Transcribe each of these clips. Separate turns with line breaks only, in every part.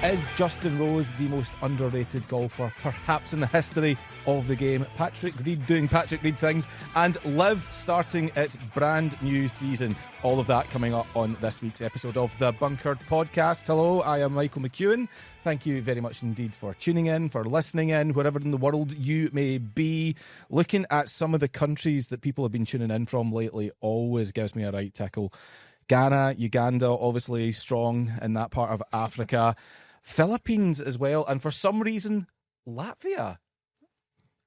Is Justin Rose the most underrated golfer perhaps in the history of the game? Patrick Reed doing Patrick Reed things, and Live starting its brand new season. All of that coming up on this week's episode of the Bunkered Podcast. Hello, I am Michael McEwen. Thank you very much indeed for tuning in, for listening in, wherever in the world you may be. Looking at some of the countries that people have been tuning in from lately always gives me a right tickle. Ghana, Uganda, obviously strong in that part of Africa. Philippines as well, and for some reason, Latvia.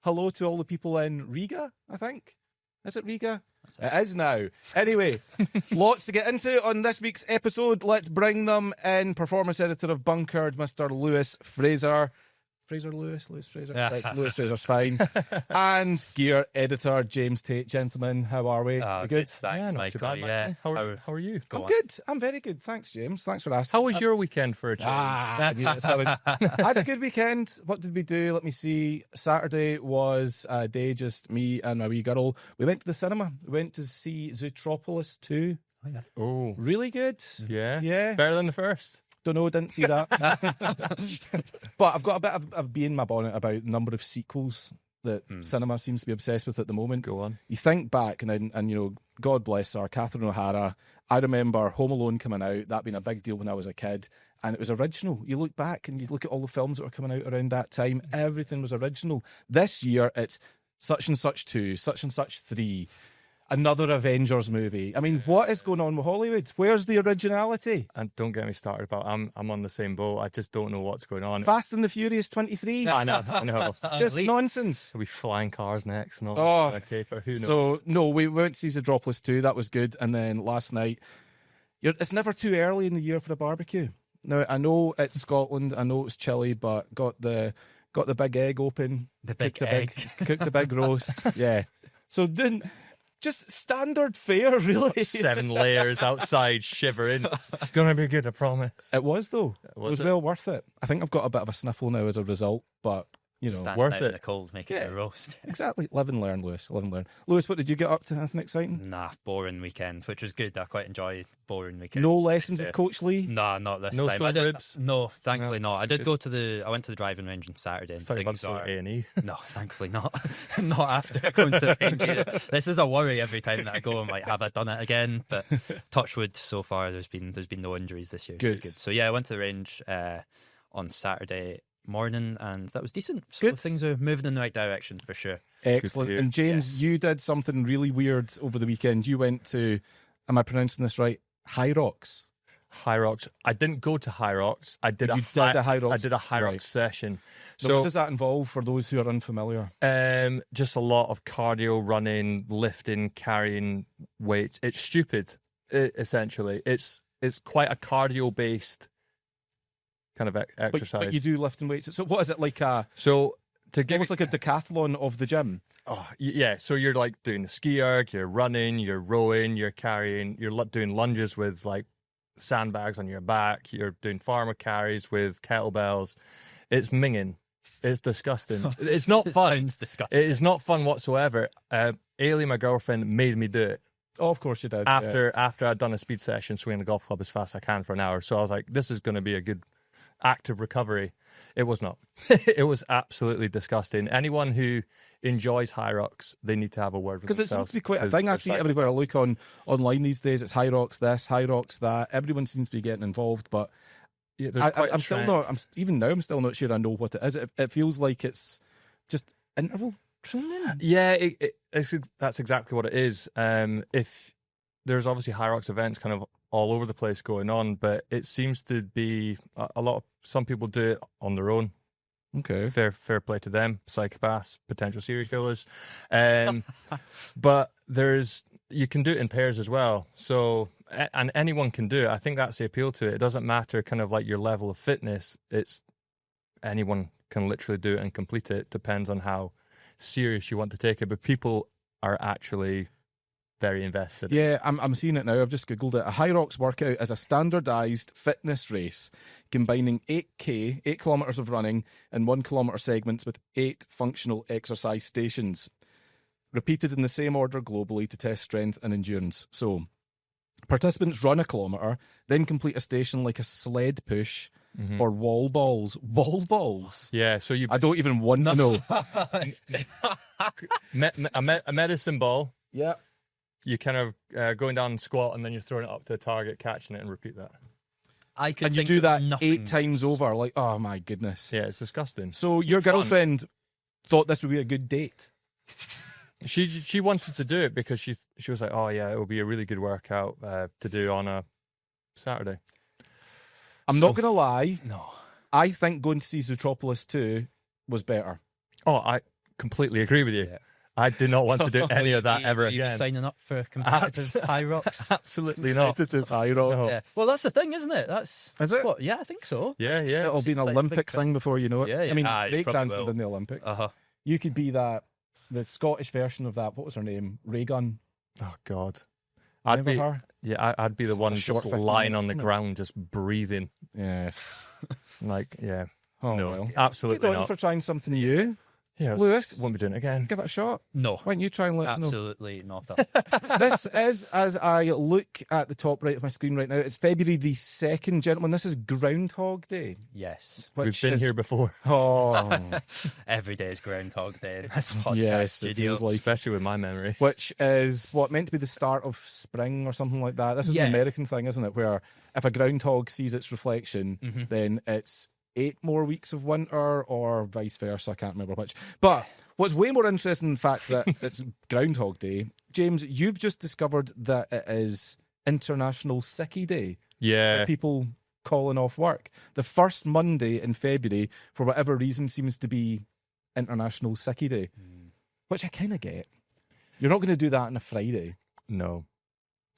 Hello to all the people in Riga, I think. Is it Riga? It is now. Anyway, lots to get into on this week's episode. Let's bring them in. Performance editor of Bunkered, Mr. Lewis Fraser. Lewis Fraser?
Yeah.
Right, Lewis Fraser's fine. And gear editor, James Tate. Gentlemen, how are we?
Oh,
We good?
Thanks,
Yeah, not
Michael.
too bad,
Yeah.
How are you?
I'm good. I'm very good. Thanks, James. Thanks for asking.
How was your weekend for a change?
I had a good weekend. What did we do? Let me see. Saturday was a day just me and my wee girl. We went to the cinema. We went to see Zootropolis 2.
Oh,
Really good.
yeah.
Yeah.
Better than the first.
Don't know, didn't see that. But I've got a bit of bee in my bonnet about the number of sequels that cinema seems to be obsessed with at the moment.
Go on.
You think back, and you know, God bless her, Catherine O'Hara. I remember Home Alone coming out, that being a big deal when I was a kid, and it was original. You look back and you look at all the films that were coming out around that time, everything was original. This year, it's such and such 2, such and such 3, another Avengers movie. I mean, what is going on with Hollywood? Where's the originality?
And don't get me started about. I'm on the same boat. I just don't know what's going on.
Fast and the Furious 23?
I know.
Just nonsense.
Are we flying cars next and all?
Oh,
Okay, for who knows?
So, no, we went to see Zootropolis 2. That was good. And then last night, it's never too early in the year for a barbecue. Now, I know it's Scotland. I know it's chilly, but got the big egg open.
The big
Cooked a big roast. Yeah. So, just standard fare, really.
7 layers outside, shivering. It's gonna be good, I promise.
It was, though. It was
it?
well worth it. I think I've got a bit of a sniffle now as a result, but, you know.
Standing
worth
out
it.
in the cold, making it a roast.
Exactly. Live and learn, Lewis. Live and learn. Lewis, what did you get up to? Anything exciting?
Nah, boring weekend, which was good. I quite enjoy boring weekends.
No lessons with Coach Lee?
Nah, not this
No
time.
front ribs?
No, thankfully
No,
not. I
that's
did
good.
I went to the driving range on Saturday and things are...
A&E.
No, thankfully not. Not after going to the range either. This is a worry every time that I go. I'm like, have I done it again? But touch wood, so far there's been no injuries this year.
Good.
So, so yeah, I went to the range on Saturday morning and that was decent. So
Good.
things are moving in the right direction for sure.
Excellent.
Good to hear.
And James, you did something really weird over the weekend. You went to, am I pronouncing this right? High Rocks.
High Rocks. I didn't go to High Rocks. I did
You
a
did a High Rocks.
I did a High
Right.
Rocks session.
So,
So
what does that involve for those who are unfamiliar?
just a lot of cardio, running, lifting, carrying weights. It's stupid, essentially. It's quite a cardio based kind of exercise.
But you do lifting weights. So what is it like
So to give
almost like a decathlon of the gym?
yeah, so you're like doing the ski erg, you're running, you're rowing, you're carrying, you're doing lunges with like sandbags on your back, you're doing farmer carries with kettlebells. It's minging. It's disgusting. It's not fun.
Sounds disgusting.
It is not fun whatsoever. Ailey, my girlfriend, made me do it
Oh, of course you did. yeah.
after I'd done a speed session swinging the golf club as fast as I can for an hour. So I was like, this is going to be a good active recovery. It was not. It was absolutely disgusting. Anyone who enjoys High Rocks, they need to have a word with
Because it seems
themselves.
to be quite a thing. I see everywhere I look online these days. It's High Rocks this, High Rocks that. Everyone seems to be getting involved, but
Yeah, there's quite a
I'm still
trend.
not. Even now, I'm still not sure I know what it is. It feels like it's just interval training.
Yeah, that's exactly what it is. If there's obviously High Rocks events kind of all over the place going on, but it seems to be a lot of some people do it on their own.
Okay.
Fair play to them. Psychopaths, potential serial killers, but you can do it in pairs as well. So and anyone can do it. I think that's the appeal to it. It doesn't matter kind of like your level of fitness. It's anyone can literally do it and complete it. Depends on how serious you want to take it. But people are actually very invested.
Yeah, I'm seeing it now. I've just Googled it. A High Rocks workout is a standardised fitness race combining 8 kilometres of running and 1 kilometre segments with 8 functional exercise stations, repeated in the same order globally to test strength and endurance. So, participants run a kilometre, then complete a station like a sled push, or wall balls. Wall balls?
Yeah, so you
I don't even want to know.
a medicine ball.
Yeah.
You kind of going down and squat, and then you're throwing it up to a target, catching it, and repeat that.
I could
And you
think
do
of
that
nothing
8 times over. Like, oh my goodness.
Yeah, it's disgusting.
So your
fun.
girlfriend thought this would be a good date.
She wanted to do it because she was like, oh yeah, it will be a really good workout to do on a Saturday.
I'm not going to lie.
No.
I think going to see Zootropolis 2 was better.
Oh, I completely agree with you.
Yeah.
I do not want to do any of that ever
Are you
again.
signing up for competitive high rocks?
Absolutely not.
Competitive high rock.
No.
Yeah. Well, that's the thing, isn't it? That's
Is it?
What? Yeah, I think so.
Yeah.
It'll be an
Seems like a
Olympic
big
thing before you know it.
Yeah, yeah.
I mean,
Ah, it probably
breakdancing's
will.
in the Olympics.
Uh-huh.
You could be the Scottish version of that. What was her name? Raygun.
Oh God.
Remember her?
Yeah, I'd be the one
short
just
15
lying on the
minute.
ground, just breathing.
Yes.
Like, yeah.
Oh,
No,
well.
absolutely
Good on you
not.
for trying something new.
Yeah,
Lewis?
won't be doing it again.
Give it a shot.
No.
Why don't you try and let us know?
Absolutely not.
This is, as I look at the top right of my screen right now, it's February the 2nd, gentlemen. This is Groundhog Day.
Yes.
We've
Which
been
is,
here before,
Oh,
Every day is Groundhog Day in this podcast
yes, it
studio.
feels like.
especially with my memory.
Which is what meant to be the start of spring or something like that. This is
Yeah.
an American thing, isn't it? Where if a groundhog sees its reflection,
Mhm.
then it's 8 more weeks of winter, or vice versa. I can't remember which. But what's way more interesting than the fact that it's Groundhog Day, James, you've just discovered that it is International Sickie Day.
Yeah.
For people calling off work. The first Monday in February, for whatever reason, seems to be International Sickie Day, which I kind of get. You're not going to do that on a Friday.
No.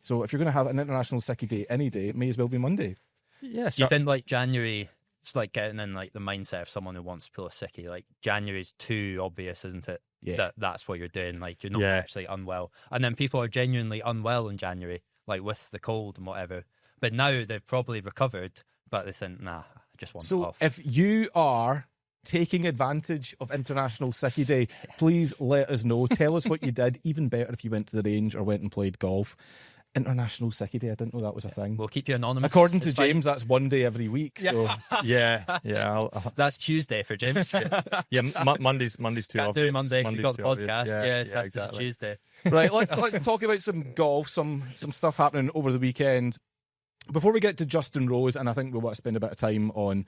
So if you're going to have an International Sickie Day any day, it may as well be Monday.
Yes.
Do you think like January, it's like getting in like the mindset of someone who wants to pull a sickie? Like January's too obvious, isn't it?
Yeah.
That's what you're doing. Like you're not
Yeah.
actually unwell. And then people are genuinely unwell in January, like with the cold and whatever. But now they've probably recovered, but they think, nah, I just want it
So
off.
if you are taking advantage of International Sickie Day, please let us know. Tell us what you did. Even better if you went to the range or went and played golf. International Sickie Day, I didn't know that was a thing.
We'll keep you anonymous.
According to
It's fine.
James, that's one day every week. So
Yeah. Yeah.
That's Tuesday for James.
Yeah. Monday's too
Can't
obvious.
do Monday. You've got the
too obvious.
podcast. Yeah, that's
exactly.
Tuesday.
right, let's talk about some golf, some stuff happening over the weekend. Before we get to Justin Rose, and I think we want to spend a bit of time on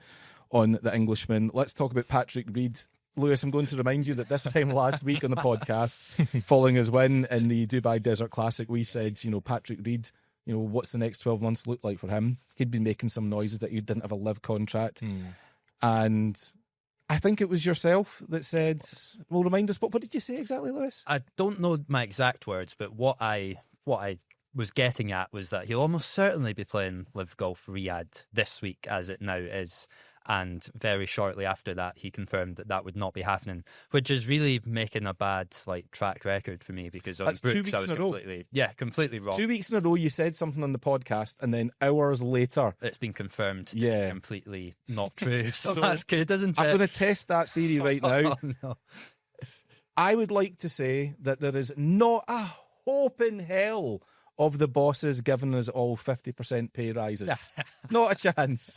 the Englishman, let's talk about Patrick Reed. Lewis, I'm going to remind you that this time last week on the podcast, following his win in the Dubai Desert Classic, we said, Patrick Reed, what's the next 12 months look like for him? He'd been making some noises that he didn't have a live contract. And I think it was yourself that said, well, remind us, what did you say exactly, Lewis?
I don't know my exact words, but what I was getting at was that he'll almost certainly be playing Live Golf Riyadh this week, as it now is. And very shortly after that, he confirmed that would not be happening, which is really making a bad track record for me, because on
That's 2
Brooks
weeks
I was
in a row.
completely wrong.
2 weeks in a row, you said something on the podcast, and then hours later,
It's been confirmed to
Yeah.
be completely not true. So,
So
that's good, isn't
I'm
it?
going to test that theory right now.
Oh, no.
I would like to say that there is not a hope in hell of the bosses giving us all 50% pay rises. Not a chance.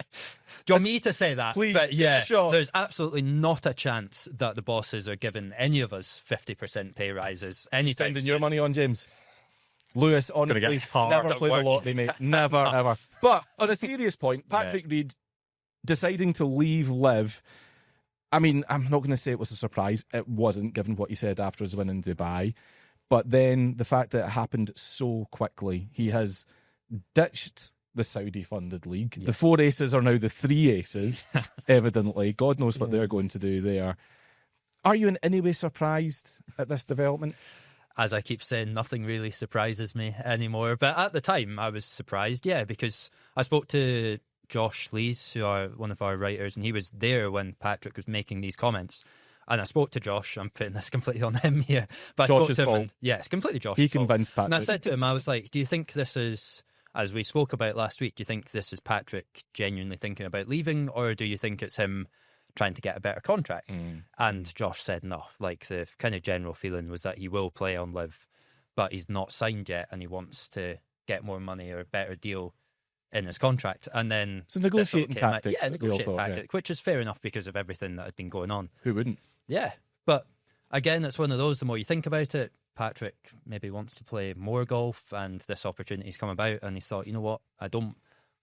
Do you want me to say that?
Please,
But yeah,
sure.
there's absolutely not a chance that the bosses are giving any of us 50% pay rises anytime
Spending
soon.
your money on James. Lewis, honestly,
get hard
never
at
play the
work.
lottery, mate. Never, ever. But on a serious point, Patrick Reed deciding to leave Live, I mean, I'm not going to say it was a surprise. It wasn't, given what he said after his win in Dubai. But then the fact that it happened so quickly, he has ditched the Saudi-funded league. The 4 aces are now the 3 aces, evidently. God knows what they're going to do there. Are you in any way surprised at this development?
As I keep saying, nothing really surprises me anymore. But at the time, I was surprised, because I spoke to Josh Lees, who are one of our writers, and he was there when Patrick was making these comments. And I spoke to Josh. I'm putting this completely on him here. But I
Josh's
spoke to him,
fault.
and, it's completely Josh's
He
fault.
convinced Patrick.
And I said to him, I was like, do you think this is, as we spoke about last week, do you think this is Patrick genuinely thinking about leaving, or do you think it's him trying to get a better contract? And Josh said no. Like, the kind of general feeling was that he will play on Live, but he's not signed yet, and he wants to get more money or a better deal in his contract. And then
It's a negotiating tactic.
Yeah,
we all
negotiating
thought,
tactic, which is fair enough because of everything that had been going on.
Who wouldn't?
Yeah, but again, it's one of those, the more you think about it, Patrick maybe wants to play more golf, and this opportunity's come about, and he thought, you know what, I don't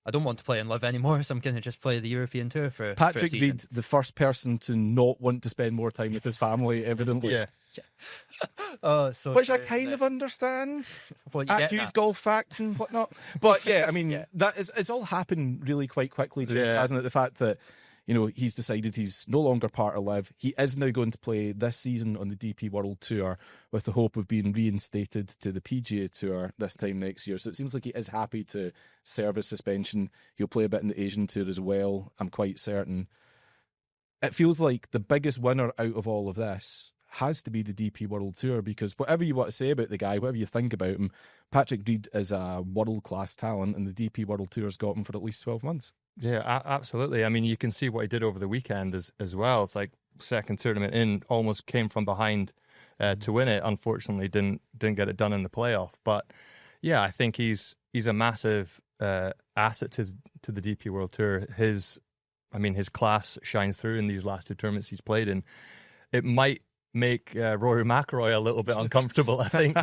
want to play and live anymore, so I'm going to just play the European Tour for
Patrick
a season.
Reed, the first person to not want to spend more time with his family, evidently.
Yeah.
Oh, so
Which I kind of understand.
well, you
At
get
use
that.
golf facts and whatnot. But yeah, I mean,
Yeah.
it's all happened really quite quickly, James,
Yeah.
hasn't it? The fact that, you know, he's decided he's no longer part of Live. He is now going to play this season on the DP World Tour with the hope of being reinstated to the PGA Tour this time next year. So it seems like he is happy to serve his suspension. He'll play a bit in the Asian Tour as well, I'm quite certain. It feels like the biggest winner out of all of this has to be the DP World Tour, because whatever you want to say about the guy, whatever you think about him, Patrick Reed is a world-class talent, and the DP World Tour's got him for at least 12 months.
Yeah, absolutely. I mean, you can see what he did over the weekend as well. It's like second tournament in, almost came from behind to win it. Unfortunately, didn't get it done in the playoff. But yeah, I think he's a massive asset to the DP World Tour. His class shines through in these last two tournaments he's played in. It might make Rory McIlroy a little bit uncomfortable, I think,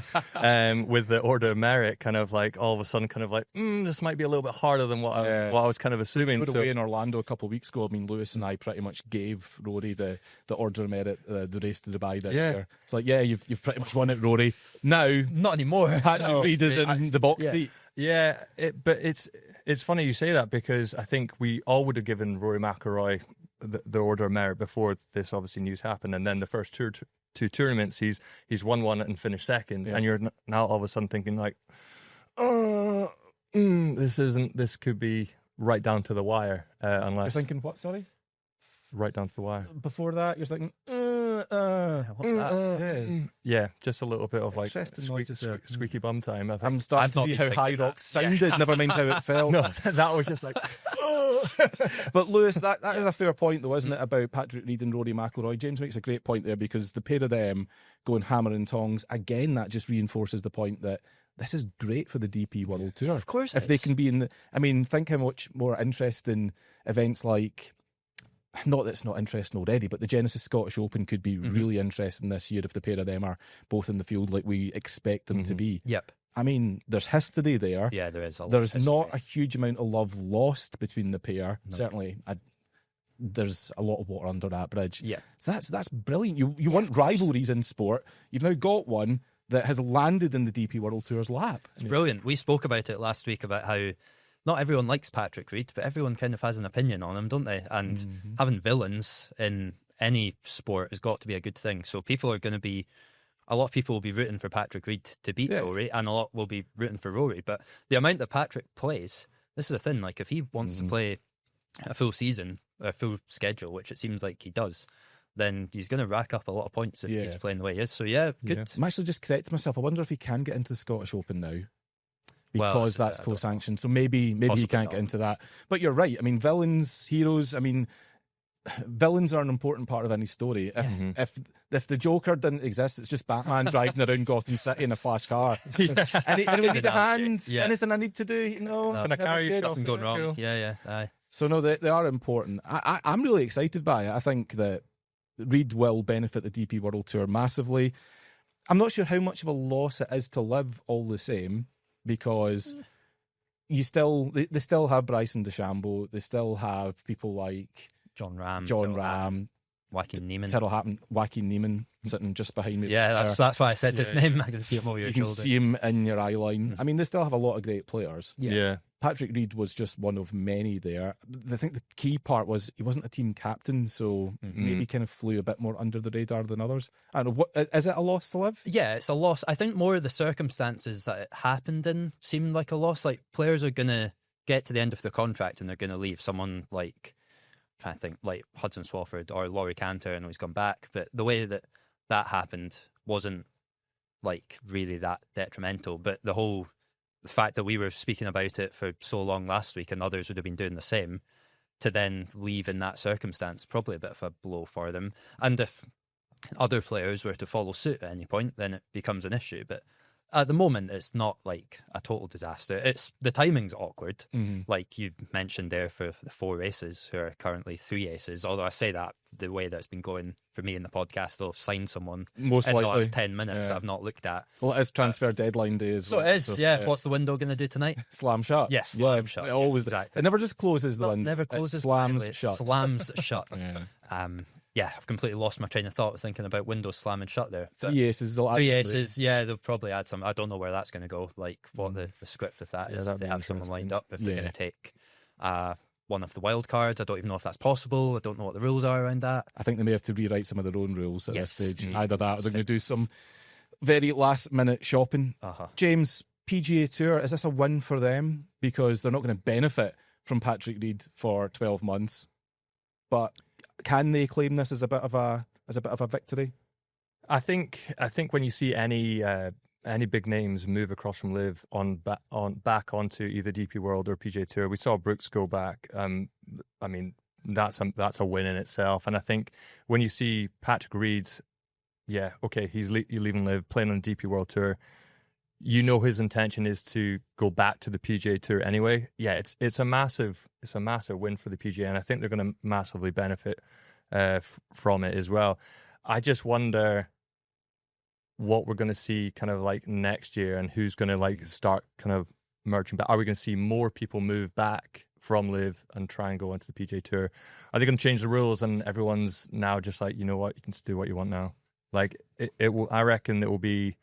with the Order of Merit, kind of like all of a sudden kind of like, this might be a little bit harder than what I was kind of assuming.
We were away in Orlando a couple of weeks ago. I mean, Lewis and I pretty much gave Rory the Order of Merit, the race to Dubai this year. It's like, yeah, you've pretty much won it, Rory. Now,
Not anymore.
Patrick Reed is in the box seat.
Yeah, but it's funny you say that, because I think we all would have given Rory McIlroy the Order of Merit before this obviously news happened, and then the first two tournaments he's won one and finished second, and you're now all of a sudden thinking like, this could be right down to the wire, unless
You're thinking what, sorry?
right down to the wire.
Before that, you're thinking,
What's that?
Yeah, just a little bit of like
Interesting noises there.
squeaky bum time, I think.
I'm starting
I've
to
not
see
been
how
thinking
High
that.
Rocks sounded, never mind how it felt.
No, that was just like,
But Lewis, that is a fair point though, isn't it, about Patrick Reed and Rory McIlroy? James makes a great point there, because the pair of them going hammer and tongs, again, that just reinforces the point that this is great for the DP World Tour.
Of course
If
it
they
is.
can be in the... I mean, think how much more interesting events like... Not that it's not interesting already, but the Genesis Scottish Open could be really interesting this year if the pair of them are both in the field like we expect them to be.
Yep.
I mean, there's history there.
Yeah, there is.
There's not a huge amount of love lost between the pair.
No.
Certainly, there's a lot of water under that bridge.
Yeah.
So that's brilliant. You want rivalries in sport. You've now got one that has landed in the DP World Tour's lap.
It's brilliant. We spoke about it last week about how not everyone likes Patrick Reed, but everyone kind of has an opinion on him, don't they? And having villains in any sport has got to be a good thing. So a lot of people will be rooting for Patrick Reed to beat Rory, and a lot will be rooting for Rory. But the amount that Patrick plays, this is the thing, like if he wants to play a full season, a full schedule, which it seems like he does, then he's going to rack up a lot of points if he keeps playing the way he is. So yeah, good.
I'm actually just correcting myself. I wonder if he can get into the Scottish Open now,
Well,
because
this is
that's
it, I don't
co-sanctioned. So maybe he
Possibly
can't
not.
get into that. But you're right. I mean, villains, heroes. I mean, villains are an important part of any story. If the Joker didn't exist, it's just Batman driving around Gotham City in a flash car. Anyone need a hand?
Yeah.
Anything I need to do? You know,
Can I carry
everything's good.
yourself?
Nothing going wrong.
Cool.
Yeah. Aye.
So no, they are important. I'm really excited by it. I think that Reed will benefit the DP World Tour massively. I'm not sure how much of a loss it is to Live all the same, because they still have Bryson DeChambeau. They still have people like
John Ram,
Joaquin
Neiman.
Neiman sitting just behind me.
Yeah, that's why I said his name. I can see him over your
You can
shoulder.
see him in your eye line. I mean, they still have a lot of great players.
yeah.
Patrick Reed was just one of many there. I think the key part was he wasn't a team captain, so maybe kind of flew a bit more under the radar than others. I don't know, is it a loss to Live?
Yeah, it's a loss. I think more of the circumstances that it happened in seemed like a loss. Like players are going to get to the end of their contract and they're going to leave. Someone like, I'm trying to think, like Hudson Swafford or Laurie Cantor, and he's gone back. But the way that happened wasn't like really that detrimental. But the fact that we were speaking about it for so long last week and others would have been doing the same, to then leave in that circumstance, probably a bit of a blow for them. And if other players were to follow suit at any point, then it becomes an issue. But At the moment, it's not like a total disaster. It's the timing's awkward, like you mentioned there for the 4 aces who are currently 3 aces. Although I say that the way that it's been going for me in the podcast, they'll have signed someone
Most
in
likely.
the last 10 minutes that I've not looked at.
Well, it is transfer deadline day as
So
well.
it is, yeah. What's the window going to do tonight?
Slam shut.
Yes, slam shut.
It always.
Exactly.
It never just closes the
Well, it
window.
never closes.
It slams
quietly. It
shut.
Slams shut.
Yeah.
Yeah, I've completely lost my train of thought thinking about windows slamming shut there.
3 aces. They'll add
3
some-
aces, yeah, they'll probably add some. I don't know where that's going to go, like what the script of that
Yeah,
is.
that'd
If they
be
have someone lined up, if they're
Yeah.
going to take one of the wild cards. I don't even know if that's possible. I don't know what the rules are around that.
I think they may have to rewrite some of their own rules at
Yes.
this stage.
Mm.
Either that or they're going to do some very last minute shopping. James, PGA Tour, is this a win for them? Because they're not going to benefit from Patrick Reed for 12 months. But can they claim this as a bit of a victory?
I think when you see any big names move across from Live back onto either DP World or PGA Tour, we saw Brooks go back. I mean, that's a win in itself. And I think when you see Patrick Reed, yeah, okay, he's leaving Live, playing on the DP World Tour. You know his intention is to go back to the PGA Tour anyway. Yeah, it's a massive win for the PGA, and I think they're going to massively benefit from it as well. I just wonder what we're going to see kind of like next year, and who's going to like start kind of merging back. Are we going to see more people move back from Live and try and go into the PGA Tour? Are they going to change the rules and everyone's now just like, you know what, you can just do what you want now? Like it will. I reckon it will be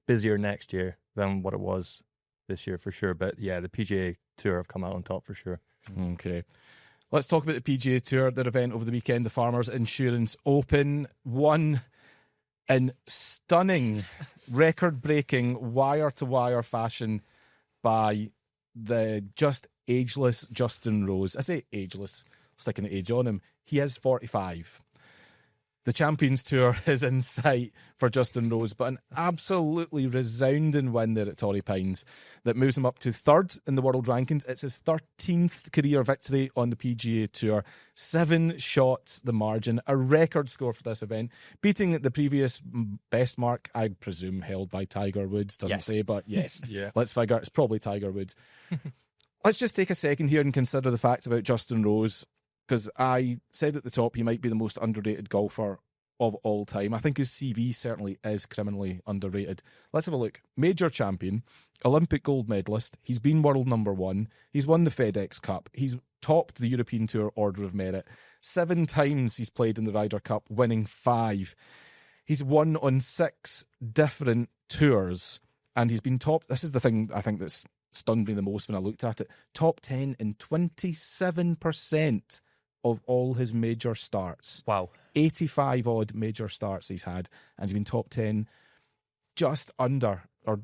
busier next year than what it was this year for sure. But yeah, the PGA Tour have come out on top for sure.
Okay. Let's talk about the PGA Tour, their event over the weekend, the Farmers Insurance Open. Won in stunning, record-breaking, wire-to-wire fashion by the just ageless Justin Rose. I say ageless, sticking an age on him. He is 45. The Champions Tour is in sight for Justin Rose, but an absolutely resounding win there at Torrey Pines that moves him up to 3rd in the world rankings. It's his 13th career victory on the PGA Tour. 7 shots the margin, a record score for this event, beating the previous best mark, I presume, held by Tiger Woods. Doesn't say, but yes.
Yeah.
Let's figure it's probably Tiger Woods. Let's just take a second here and consider the facts about Justin Rose, because I said at the top he might be the most underrated golfer of all time. I think his CV certainly is criminally underrated. Let's have a look. Major champion, Olympic gold medalist. He's been world number 1. He's won the FedEx Cup. He's topped the European Tour Order of Merit. 7 times he's played in the Ryder Cup, winning 5. He's won on 6 different tours, and he's been top. This is the thing I think that's stunned me the most when I looked at it. Top 10 in 27% of all his major starts.
Wow.
85 odd major starts he's had, and he's been top 10 just under a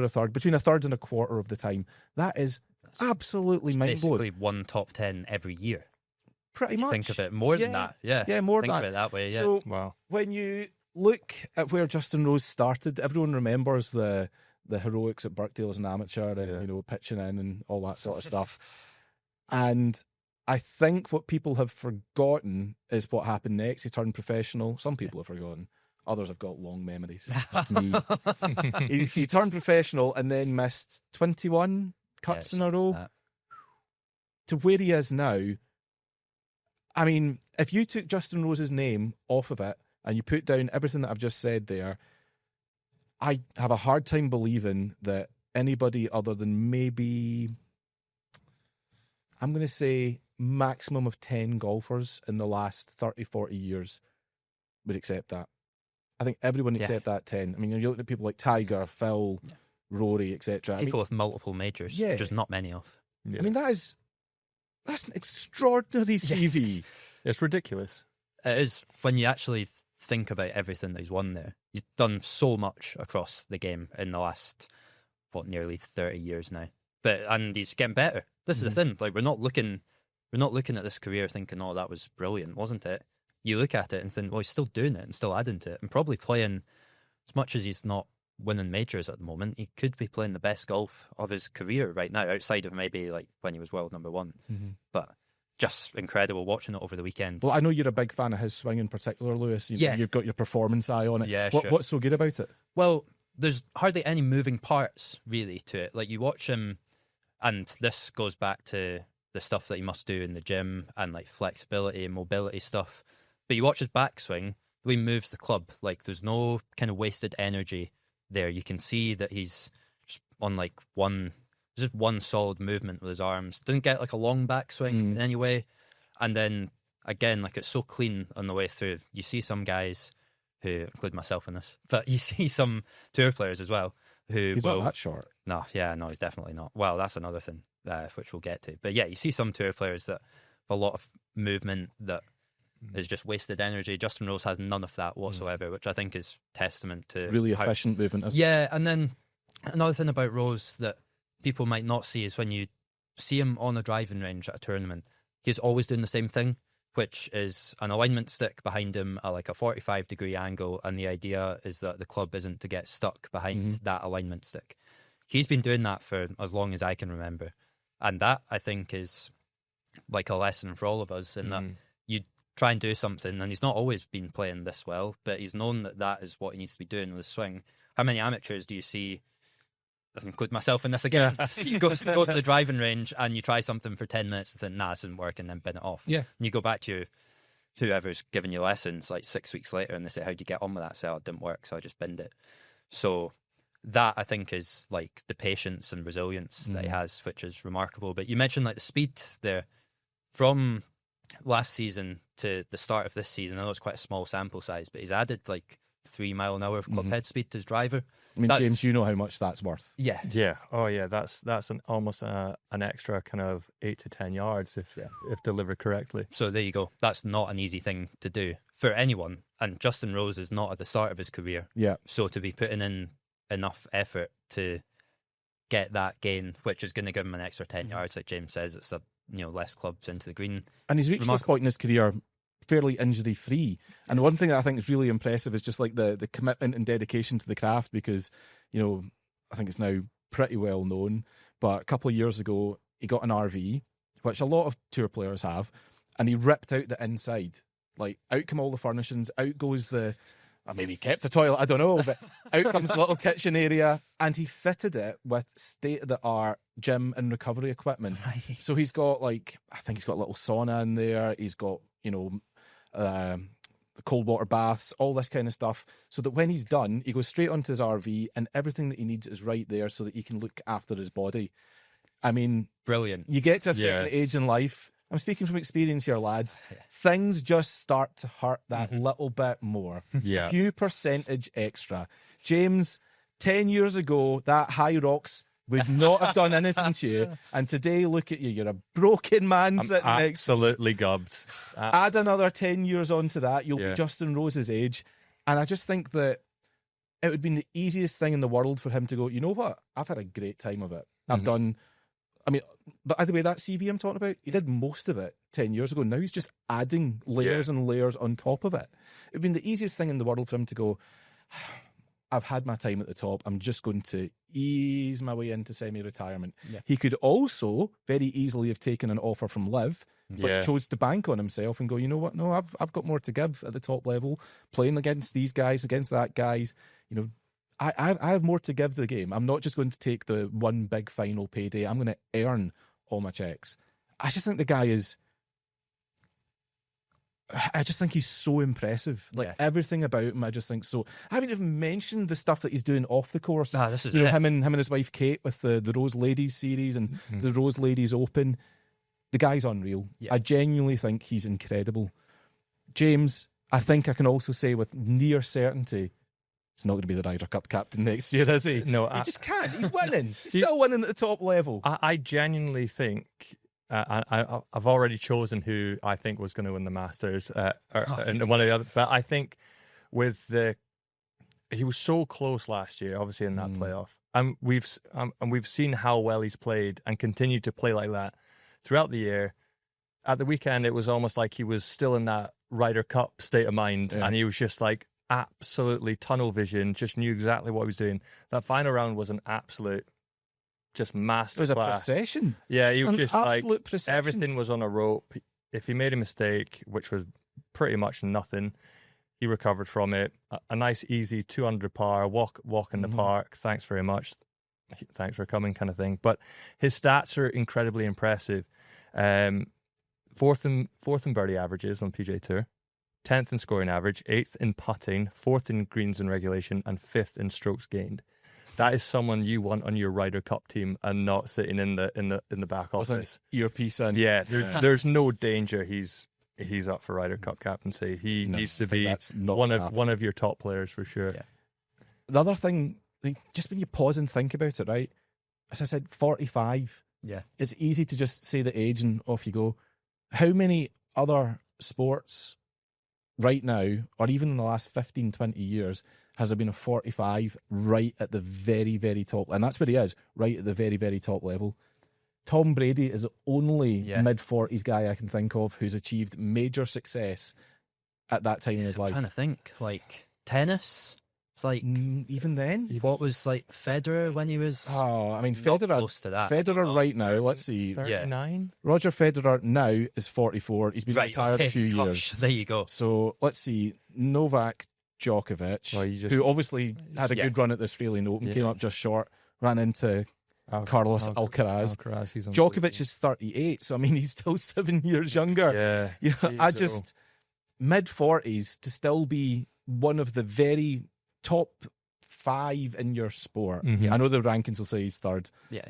third, between a third and a quarter of the time. That is absolutely mind-blowing.
Basically one top 10 every year.
Pretty much.
Think of it more than that. Yeah.
Yeah, more
Think
than
of it that way. Yeah.
So
Wow.
when you look at where Justin Rose started, everyone remembers the heroics at Birkdale as an amateur, and pitching in and all that sort of stuff. And I think what people have forgotten is what happened next. He turned professional. Some people have forgotten. Others have got long memories, like me. He turned professional and then missed 21 cuts in a row. To where he is now, I mean, if you took Justin Rose's name off of it and you put down everything that I've just said there, I have a hard time believing that anybody other than maybe, I'm going to say, maximum of 10 golfers in the last 30, 40 years would accept that. I think everyone accept that 10. I mean, you're looking at people like Tiger, Phil, Rory, etc.
People with multiple majors, just not many of.
I mean, that's an extraordinary CV.
It's ridiculous.
It is when you actually think about everything that he's won there. He's done so much across the game in the last, nearly 30 years now. And he's getting better. This is the thing. Like, we're not looking at this career thinking, oh, that was brilliant, wasn't it? You look at it and think, well, he's still doing it and still adding to it and probably playing, as much as he's not winning majors at the moment, he could be playing the best golf of his career right now, outside of maybe like when he was world number 1. But just incredible watching it over the weekend.
Well, I know you're a big fan of his swing in particular, Lewis. You've got your performance eye on it.
Yeah,
What's so good about it?
Well, there's hardly any moving parts really to it. Like you watch him, and this goes back to the stuff that he must do in the gym and like flexibility and mobility stuff. But you watch his backswing, the way he moves the club, like there's no kind of wasted energy there. You can see that he's just on like just one solid movement with his arms. Doesn't get like a long backswing in any way. And then again, like it's so clean on the way through. You see some guys who, include myself in this, but you see some tour players as well who
He's not that short.
No, he's definitely not. Well, that's another thing, which we'll get to. But yeah, you see some tour players that have a lot of movement that is just wasted energy. Justin Rose has none of that whatsoever, which I think is testament to
really efficient movement.
Yeah, and then another thing about Rose that people might not see is when you see him on a driving range at a tournament, he's always doing the same thing, which is an alignment stick behind him at like a 45-degree angle, and the idea is that the club isn't to get stuck behind that alignment stick. He's been doing that for as long as I can remember, and that, I think, is like a lesson for all of us in that you try and do something, and he's not always been playing this well, but he's known that that is what he needs to be doing with his swing. How many amateurs do you see, I include myself in this again, you go to the driving range and you try something for 10 minutes and think, nah, this doesn't work, and then bin it off.
Yeah.
And you go back to whoever's giving you lessons like 6 weeks later and they say, how'd you get on with that? So it didn't work, so I just binned it. So that, I think, is like the patience and resilience that he has, which is remarkable. But you mentioned like the speed there. From last season to the start of this season, I know it's quite a small sample size, but he's added like 3 mile an hour of club head speed to his driver.
I mean, James, you know how much that's worth.
Yeah.
Oh yeah, that's almost an extra kind of 8 to 10 yards if delivered correctly.
So there you go. That's not an easy thing to do for anyone. And Justin Rose is not at the start of his career.
Yeah.
So to be putting in enough effort to get that gain, which is going to give him an extra 10 yards, like James says, it's less clubs into the green.
And he's reached this point in his career fairly injury free. And one thing that I think is really impressive is just like the commitment and dedication to the craft, because I think it's now pretty well known, but a couple of years ago he got an RV, which a lot of tour players have, and he ripped out the inside. Like, out come all the furnishings, out goes the, or maybe he kept a toilet, I don't know, but out comes the little kitchen area, and he fitted it with state-of-the-art gym and recovery equipment.
Right.
So he's got I think he's got a little sauna in there, he's got cold water baths, all this kind of stuff, so that when he's done, he goes straight onto his RV and everything that he needs is right there so that he can look after his body. I mean,
brilliant.
You get to a certain age in life, I'm speaking from experience here, lads, things just start to hurt that little bit more.
Yeah.
A few percentage extra. James, 10 years ago, that high rocks would not have done anything to you. And today, look at you. You're a broken man sitting next.
Absolutely gubbed.
Add another 10 years onto that, you'll be Justin Rose's age. And I just think that it would be the easiest thing in the world for him to go, you know what? I've had a great time of it. I've done... I mean, but by the way, that CV I'm talking about, he did most of it 10 years ago. Now he's just adding layers and layers on top of it. It would be the easiest thing in the world for him to go, I've had my time at the top. I'm just going to ease my way into semi-retirement. Yeah. He could also very easily have taken an offer from Liv, but chose to bank on himself and go, you know what? No, I've got more to give at the top level, playing against these guys, against that guys. I have more to give the game. I'm not just going to take the one big final payday. I'm going to earn all my checks. I just think the guy is... I just think he's so impressive. Like, everything about him, I just think so. I haven't even mentioned the stuff that he's doing off the course.
This is
him and his wife Kate with the Rose Ladies series and the Rose Ladies Open. The guy's unreal. I genuinely think he's incredible. James, I think I can also say with near certainty, he's not going to be the Ryder Cup captain next year, is he?
No,
he just can't. He's winning. He's still winning at the top level.
I genuinely think I've already chosen who I think was going to win the Masters, and one of the other. But I think he was so close last year, obviously in that playoff, and we've seen how well he's played and continued to play like that throughout the year. At the weekend, it was almost like he was still in that Ryder Cup state of mind, and he was just like absolutely tunnel vision, just knew exactly what he was doing. That final round was an absolute just masterclass.
It was a procession.
Yeah, he was just like
procession.
Everything was on a rope. If he made a mistake, which was pretty much nothing, He recovered from it. A nice, easy 200 par, walk in the park. Thanks very much. Thanks for coming, kind of thing. But his stats are incredibly impressive. Fourth in birdie averages on PGA Tour, 10th in scoring average, 8th in putting, 4th in greens in regulation, and 5th in strokes gained. That is someone you want on your Ryder Cup team and not sitting in the back office.
Earpiece in.
Yeah, there's no danger he's up for Ryder Cup captaincy. He needs to be one of your top players for sure.
Yeah.
The other thing, just when you pause and think about it, right? As I said, 45.
Yeah.
It's easy to just say the age and off you go. How many other sports right now, or even in the last 15, 20 years, has there been a 45 right at the very, very top? And that's where he is, right at the very, very top level. Tom Brady is the only mid-40s guy I can think of who's achieved major success at that time in his life.
I'm trying to think, like tennis. It's like
even then,
what was like Federer when he was?
Oh, I mean, Federer
close to that.
Federer right now. Let's see,
39.
Roger Federer now is 44. He's been retired a few years.
There you go.
So let's see, Novak Djokovic, who obviously had a good run at the Australian Open, came up just short, ran into Carlos Alcaraz. Djokovic is 38, so I mean he's still 7 years younger.
Yeah,
I just mid-40s to still be one of the very top 5 in your sport. I know the rankings will say he's third.
Yeah,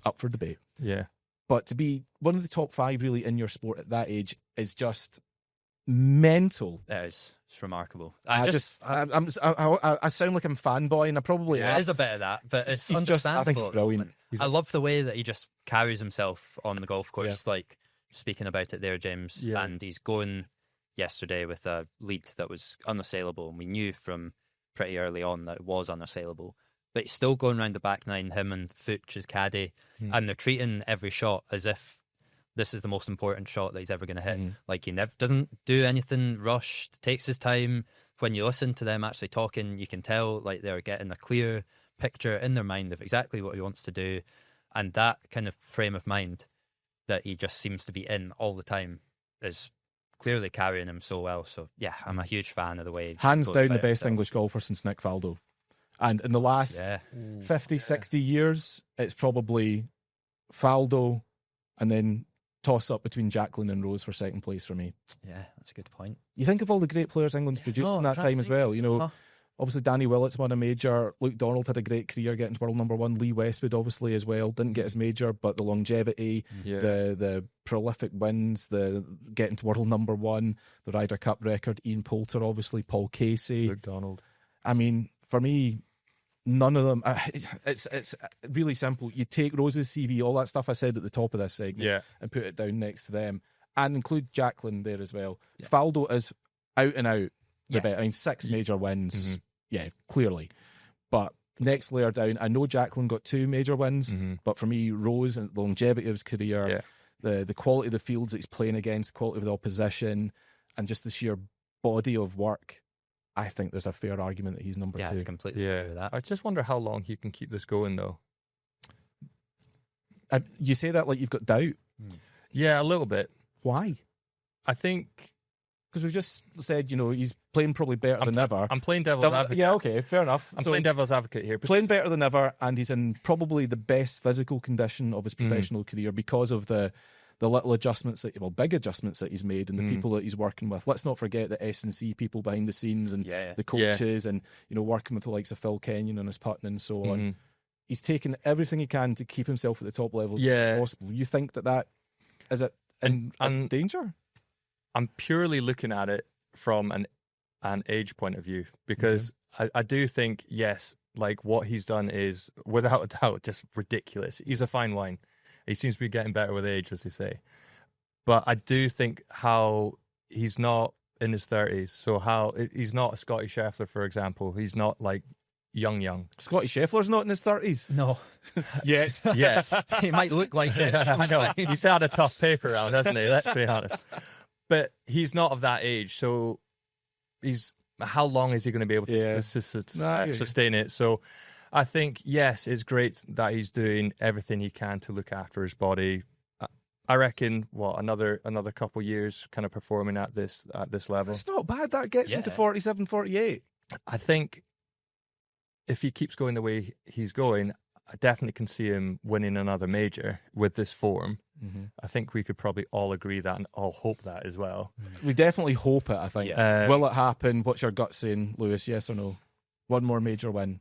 up for debate.
Yeah,
but to be one of the top 5 really in your sport at that age is just mental.
It is. It's remarkable.
I sound like I'm fanboying. I probably
it is a bit of that, but it's understandable.
I think it's brilliant.
I love the way that he just carries himself on the golf course, like speaking about it there, James.
Yeah.
And he's going yesterday with a lead that was unassailable, and we knew from pretty early on that it was unassailable. But he's still going around the back nine, him and Fuchs, his caddy, and they're treating every shot as if this is the most important shot that he's ever going to hit. Like, he never doesn't do anything rushed, takes his time. When you listen to them actually talking, you can tell like they're getting a clear picture in their mind of exactly what he wants to do. And that kind of frame of mind that he just seems to be in all the time is clearly carrying him so well. So, yeah, I'm a huge fan of the way he
hands
goes
down
about
the best
himself.
English golfer since Nick Faldo. And in the last 50, 60 years, it's probably Faldo and then toss up between Jacqueline and Rose for second place for me.
Yeah, that's a good point.
You think of all the great players England's produced in that time as well. Obviously Danny Willett's won a major. Luke Donald had a great career getting to world number 1. Lee Westwood obviously as well. Didn't get his major, but the longevity, the prolific wins, the getting to world number 1, the Ryder Cup record, Ian Poulter obviously, Paul Casey.
Luke Donald.
I mean, for me, none of them. It's really simple. You take Rose's CV, all that stuff I said at the top of this segment, and put it down next to them, and include Jacqueline there as well. Faldo is out and out the best. I mean, 6 major wins, clearly. But next layer down, I know Jacqueline got 2 major wins, but for me, Rose and the longevity of his career, the quality of the fields that he's playing against, the quality of the opposition, and just the sheer body of work. I think there's a fair argument that he's number 2.
Yeah, I completely agree with that.
I just wonder how long he can keep this going, though.
You say that like you've got doubt.
Yeah, a little bit.
Why?
I think
because we've just said, he's playing probably better than ever.
I'm playing devil's advocate.
Yeah, okay, fair enough.
I'm playing devil's advocate here.
Playing better than ever, and he's in probably the best physical condition of his professional career because of the little adjustments big adjustments that he's made and the people that he's working with. Let's not forget the S&C people behind the scenes and the coaches and, working with the likes of Phil Kenyon on his putting and so on. He's taken everything he can to keep himself at the top levels as possible. You think that is it in danger?
I'm purely looking at it from an age point of view because I do think, yes, like what he's done is without a doubt just ridiculous. He's a fine wine. He seems to be getting better with age, as they say. But I do think how he's not in his 30s. So how he's not a Scotty Scheffler, for example. He's not like young.
Scotty Scheffler's not in his 30s.
No.
Yet.
Yeah.
He might look like it.
I know. He's had a tough paper round, hasn't he? Let's be honest. But he's not of that age. So how long is he going to be able to sustain it? So I think, yes, it's great that he's doing everything he can to look after his body. I reckon another couple years kind of performing at this level.
It's not bad. That gets him to 47, 48.
I think if he keeps going the way he's going, I definitely can see him winning another major with this form.
Mm-hmm.
I think we could probably all agree that and all hope that as well.
We definitely hope it, I think. Will it happen? What's your gut saying, Lewis? Yes or no? One more major win.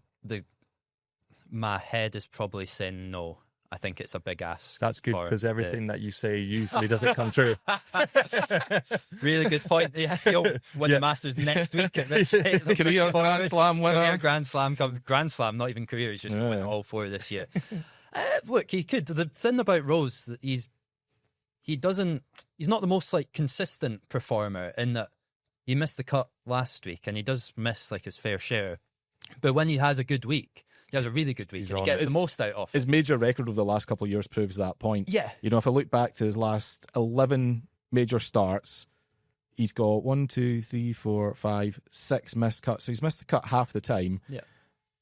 My head is probably saying no. I think it's a big ask.
That's good because everything that you say usually doesn't come true.
Really good point. Yeah, he'll win the Masters next week at this rate.
Career Grand Slam winner.
Career Grand Slam, not even career. He's just won all 4 this year. Look, he could. The thing about Rose, he's not the most consistent performer in that he missed the cut last week and he does miss his fair share. But when he has a good week, he has a really good week and he gets the most out of it.
His major record over the last couple of years proves that point.
Yeah.
If I look back to his last 11 major starts, he's got 1, 2, 3, 4, 5, 6 missed cuts. So he's missed the cut half the time.
Yeah.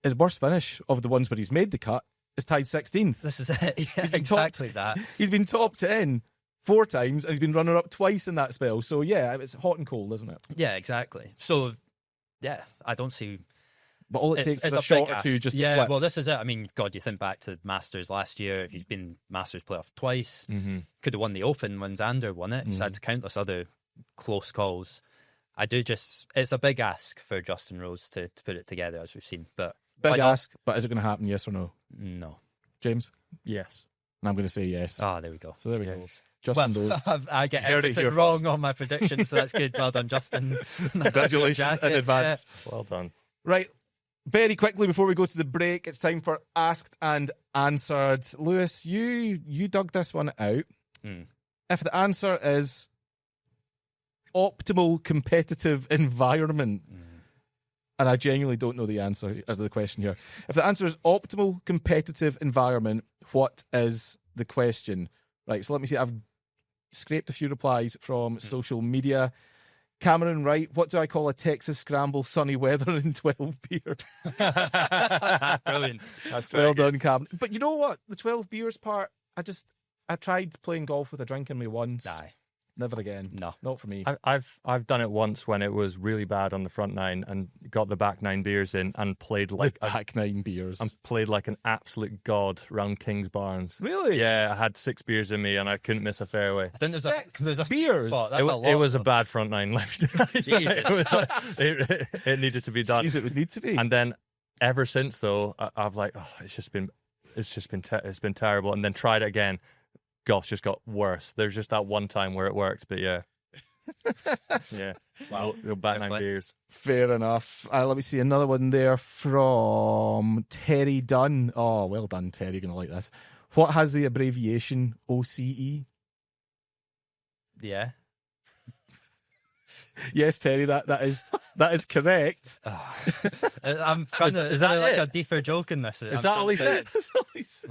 His worst finish of the ones where he's made the cut is tied 16th.
This is it. Yeah,
He's been
exactly that.
He's been top 10 4 times and he's been runner-up twice in that spell. So, yeah, it's hot and cold, isn't it?
Yeah, exactly. So, yeah, I don't see...
But all it takes is a shot or two just to flip.
Well, this is it. I mean, God, you think back to Masters last year. He's been Masters playoff twice.
Mm-hmm.
Could have won the Open when Xander won it. He's had countless other close calls. It's a big ask for Justin Rose to put it together, as we've seen. But
big ask, but is it going to happen, yes or no?
No.
James?
Yes.
And I'm going to say yes.
Ah, there we go.
So there we go. Justin Rose.
I get everything wrong on my predictions, so that's good. Well done, Justin.
Congratulations in advance.
Yeah. Well done.
Right. Very quickly before we go to the break, it's time for Asked and Answered. Lewis, you dug this one out. If the answer is optimal competitive environment, and I genuinely don't know the answer as the question here. If the answer is optimal competitive environment, what is the question? Right, so let me see. I've scraped a few replies from social media. Cameron Wright, what do I call a Texas scramble, sunny weather and 12 beers?
Brilliant.
That's well done, Cameron. But you know what? The 12 beers part, I tried playing golf with a drink in me once.
Aye.
Never again.
No.
Not for me.
I've done it once when it was really bad on the front 9 and got the back 9 beers in and played
back 9 beers.
And played like an absolute god round King's Barnes.
Really?
Yeah, I had 6 beers in me and I couldn't miss a fairway.
I think there's a
beers.
Spot.
It was a bad front 9. It needed to be done.
Jeez, it would need to be.
And then ever since though, I've it's been terrible. And then tried it again. Golf's just got worse. There's just that one time where it worked, but yeah. Yeah. Wow. Back 9 beers.
Fair enough. Let me see another one there from Terry Dunn. Oh, well done, Terry. You're going to like this. What has the abbreviation OCE?
Yeah.
Yes, Terry, that is correct.
I'm trying to... Is that like a deeper joke in this?
Is that all he said?
That's all he said.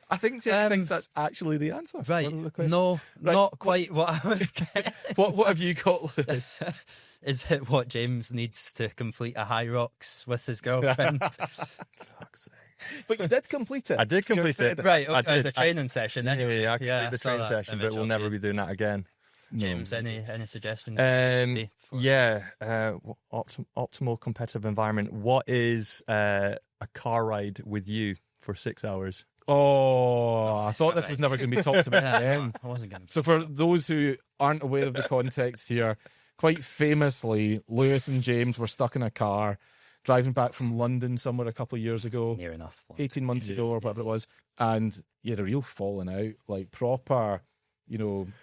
I think Terry thinks that's actually the answer.
Right. No, right. Not quite what I was getting.
What have you got, Lewis?
Is it what James needs to complete a high rocks with his girlfriend?
But you did complete it.
I did complete it.
Right, okay, the training session. Anyway.
Yeah, I completed the training session, but we'll never be doing that again.
James, any suggestions?
Optimal competitive environment. What is a car ride with you for 6 hours?
Oh, I thought this was never going to be talked about again.
I wasn't going to.
So for those who aren't aware of the context here, quite famously, Lewis and James were stuck in a car driving back from London somewhere a couple of years ago.
Near enough.
18 months ago or whatever it was. And you had a real falling out, like proper,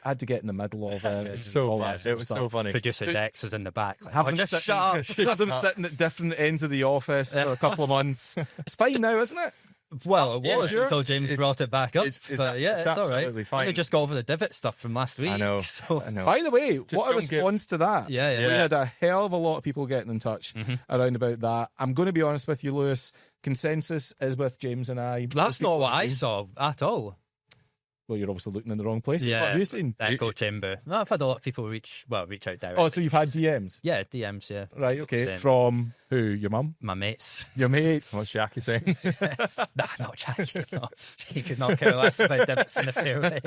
had to get in the middle of it.
It's so bad. It was so funny.
Producer Dex was in the back.
Have them sitting at different ends of the office for a couple of months. It's fine now, isn't it?
Well, it was until James brought it back up. It's all right.
Fine.
We just got over the divot stuff from last week.
I know.
By the way, what a response to that.
Yeah.
We had a hell of a lot of people getting in touch around about that. I'm going to be honest with you, Lewis. Consensus is with James and I.
That's not what I saw at all.
Well, you're obviously looking in the wrong places.
Yeah.
What have you seen?
Echo chamber. No, I've had a lot of people reach out directly.
Oh, so you've had DMs?
Yeah, DMs, yeah.
Right, okay.
Saying-
From who? Your mum?
My mates.
Your mates?
What's Jackie saying?
Nah, not Jackie. No. He could not care less about divots in the fairway.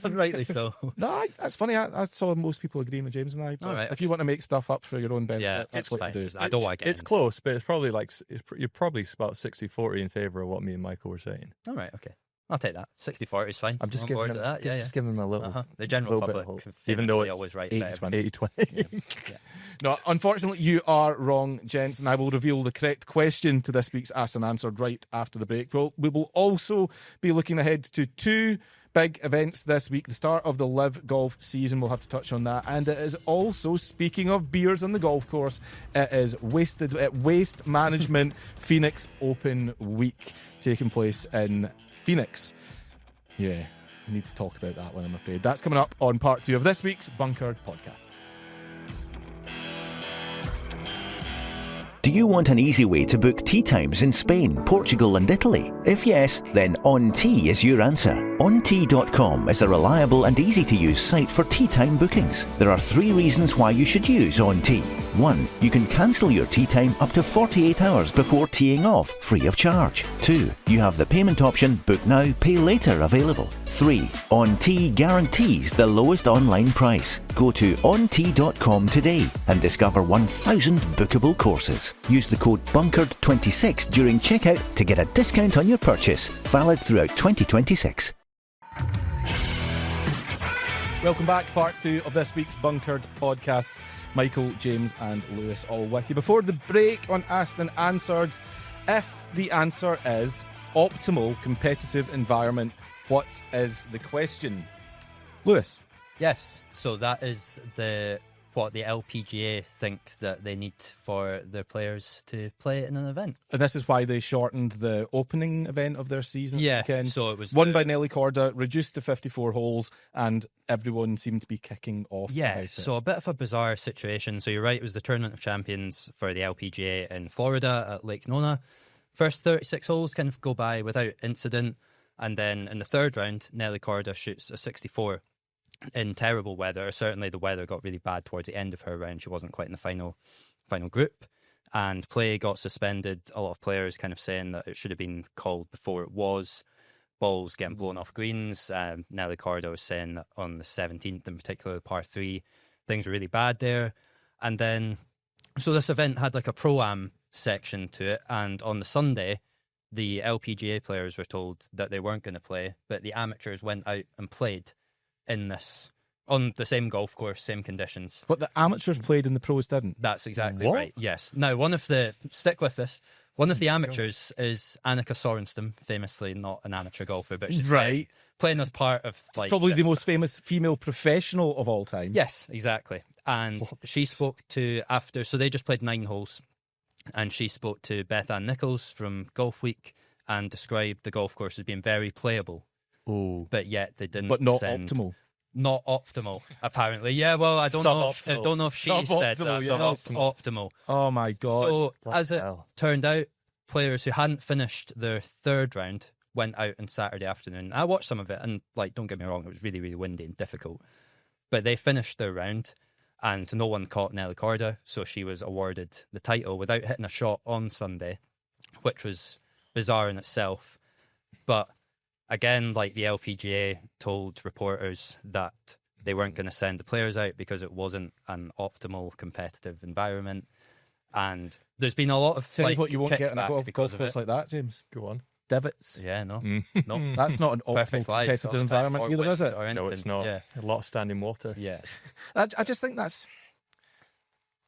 Rightly so.
No, that's funny. I saw most people agreeing with James and I. But
All right,
if you want to make stuff up for your own benefit,
Yeah,
that's
it's
what
fine.
to do.
I don't want to get
It's close, but it's probably you're probably about 60-40 in favour of what me and Michael were saying.
All right, okay. I'll take that. 60-40 is fine.
I'm just
on
giving
board
him,
with that. Yeah,
just giving him a little.
The general
little bit of
public,
hope. Even though
famously
it's
always right
80-20.
Yeah.
No, unfortunately, you are wrong, gents, and I will reveal the correct question to this week's Asked and Answered right after the break. We will also be looking ahead to 2 big events this week. The start of the Live Golf season, we'll have to touch on that. And it is also, speaking of beers on the golf course, it is Waste Management Phoenix Open Week taking place in Phoenix. Yeah, we need to talk about that one, I'm afraid. That's coming up on part 2 of this week's Bunkered podcast.
Do you want an easy way to book tea times in Spain, Portugal and Italy? If yes, then On Tea is your answer. OnTea.com is a reliable and easy-to-use site for tea time bookings. There are 3 reasons why you should use On Tea. 1. You can cancel your tea time up to 48 hours before teeing off, free of charge. 2. You have the payment option Book Now, Pay Later available. 3. On Tea guarantees the lowest online price. Go to ontea.com today and discover 1,000 bookable courses. Use the code BUNKERED26 during checkout to get a discount on your purchase. Valid throughout 2026.
Welcome back, part 2 of this week's Bunkered podcast. Michael, James and Lewis all with you. Before the break on Asked and Answered, if the answer is optimal competitive environment, what is the question? Lewis?
Yes, so that is what the LPGA think that they need for their players to play in an event.
And this is why they shortened the opening event of their season.
Yeah,
weekend.
so it was
won by Nelly Korda, reduced to 54 holes, and everyone seemed to be kicking off.
Yeah,
about it.
so a bit of a bizarre situation. So you're right, it was the Tournament of Champions for the LPGA in Florida at Lake Nona. First 36 holes kind of go by without incident, and then in the third round, Nelly Korda shoots a 64 in terrible weather. Certainly the weather got really bad towards the end of her round. She wasn't quite in the final group, and play got suspended. A lot of players kind of saying that it should have been called before it was. Balls getting blown off greens. Nelly Korda was saying that on the 17th in particular, the par 3, things were really bad there. And then, so this event had like a pro-am section to it, and on the Sunday, the LPGA players were told that they weren't going to play, but the amateurs went out and played in this, on the same golf course, same conditions.
But the amateurs played and the pros didn't.
That's exactly
What?
right, yes. Now, stick with this, one of the amateurs is Annika Sorenstam, famously not an amateur golfer, but she's
Right.
playing as part of like
Probably the
this-
most famous female professional of all time.
Yes, exactly. And she spoke to so they just played 9 holes, and she spoke to Beth Ann Nichols from Golf Week and described the golf course as being very playable.
Oh,
But yet they didn't.
But not
send-
optimal.
Not optimal, apparently. Yeah, well, I don't know. I
Suboptimal.
don't know if she said
Suboptimal,
that.
yes.
Suboptimal.
Oh my God.
So
bloody
as it
hell.
turned out, players who hadn't finished their third round went out on Saturday afternoon. I watched some of it, and like, don't get me wrong, it was really, really windy and difficult. But they finished their round, and no one caught Nelly Korda, so she was awarded the title without hitting a shot on Sunday, which was bizarre in itself. But again, like, the LPGA told reporters that they weren't going to send the players out because it wasn't an optimal competitive environment. And there's been a lot of
Tell
like,
you what you won't get in a
kickback
golf
because of
course
it.
like that, James.
go on.
Divots.
Yeah, no.
No,
That's not an optimal
Perfect lies.
competitive environment
Or
either, is
wind
it?
or
no, it's
anything.
not.
Yeah.
A lot of standing water.
Yeah.
I just think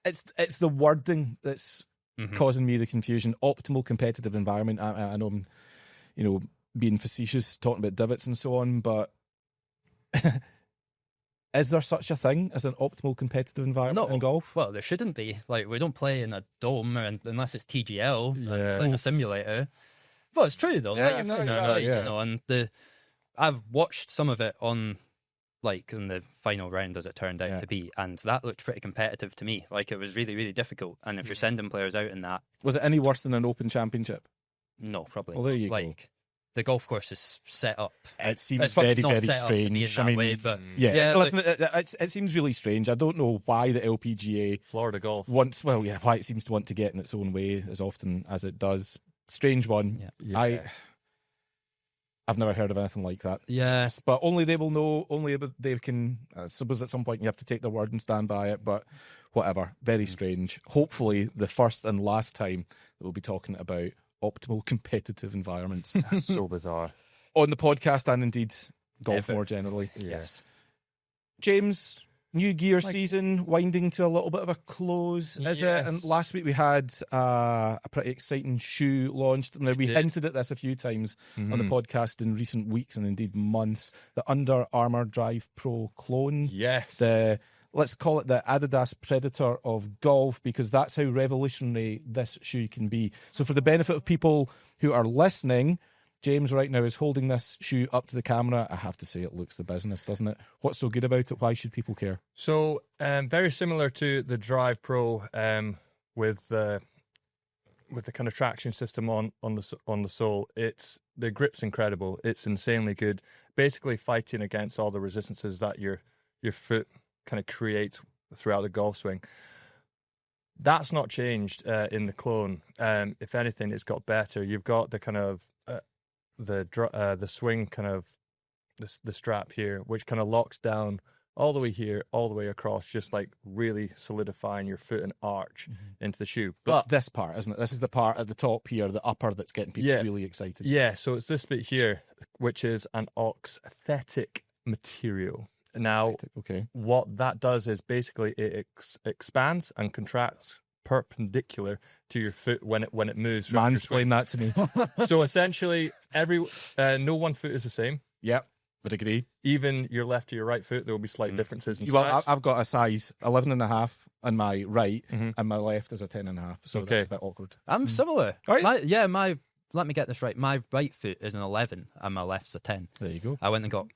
it's the wording that's causing me the confusion. Optimal competitive environment. I know I'm, being facetious, talking about divots and so on, but is there such a thing as an optimal competitive environment in golf?
Well, there shouldn't be. Like, we don't play in a dome unless it's TGL
Yeah.
and play in a simulator. Well, it's true though.
Yeah,
Like, you're
no,
playing
exactly,
outside,
yeah.
and I've watched some of it on, like, in the final round as it turned out
Yeah.
to be, and that looked pretty competitive to me. Like, it was really, really difficult. And if you're sending players out in that,
Was it any worse than an Open Championship?
no, probably.
Well, there you go.
like, the golf course is set up.
It seems
It's probably
very,
not
very
set up to be in
strange.
that way, but
yeah,
like-
listen, it seems really strange. I don't know why the LPGA
Florida golf.
why it seems to want to get in its own way as often as it does. Strange one.
Yeah.
I've never heard of anything like that.
yeah.
But only they will know. Only they can. I suppose at some point you have to take their word and stand by it. But whatever. Very strange. Hopefully, the first and last time that we'll be talking about optimal competitive environments
So bizarre.
on the podcast and indeed golf
Ever.
more generally.
Yes.
James, new gear season winding to a little bit of a close, is it? And
Yes.
last week we had a pretty exciting shoe launched. Now, we
did.
hinted at this a few times on the podcast in recent weeks and indeed months. The Under Armour Drive Pro clone.
Yes.
Let's call it the Adidas Predator of golf, because that's how revolutionary this shoe can be. So for the benefit of people who are listening, James right now is holding this shoe up to the camera. I have to say, it looks the business, doesn't it? What's so good about it? Why should people care?
So very similar to the Drive Pro, with the kind of traction system on the sole. The grip's incredible. It's insanely good. Basically fighting against all the resistances that your foot kind of creates throughout the golf swing. That's not changed in the clone. If anything, it's got better. You've got the kind of the swing kind of the strap here, which kind of locks down all the way here, all the way across, just like really solidifying your foot and arch into the shoe.
But
But
this part, isn't it? This is the part at the top here, the upper, that's getting people
Yeah.
really excited.
yeah, so it's this bit here, which is an oxthetic material. Now,
Okay.
what that does is basically it expands and contracts perpendicular to your foot when it moves. throughout your swing.
Mansplain that to me.
So essentially, no one foot is the same.
Yep, would agree.
Even your left or your right foot, there will be slight differences in
Well,
size.
I've got a size 11.5 on my right,
Mhm.
and my left is a 10.5. So
Okay.
that's a bit awkward.
I'm similar.
Are you?
Let me get this right. My right foot is an 11 and my left's a 10.
There you go.
I went and got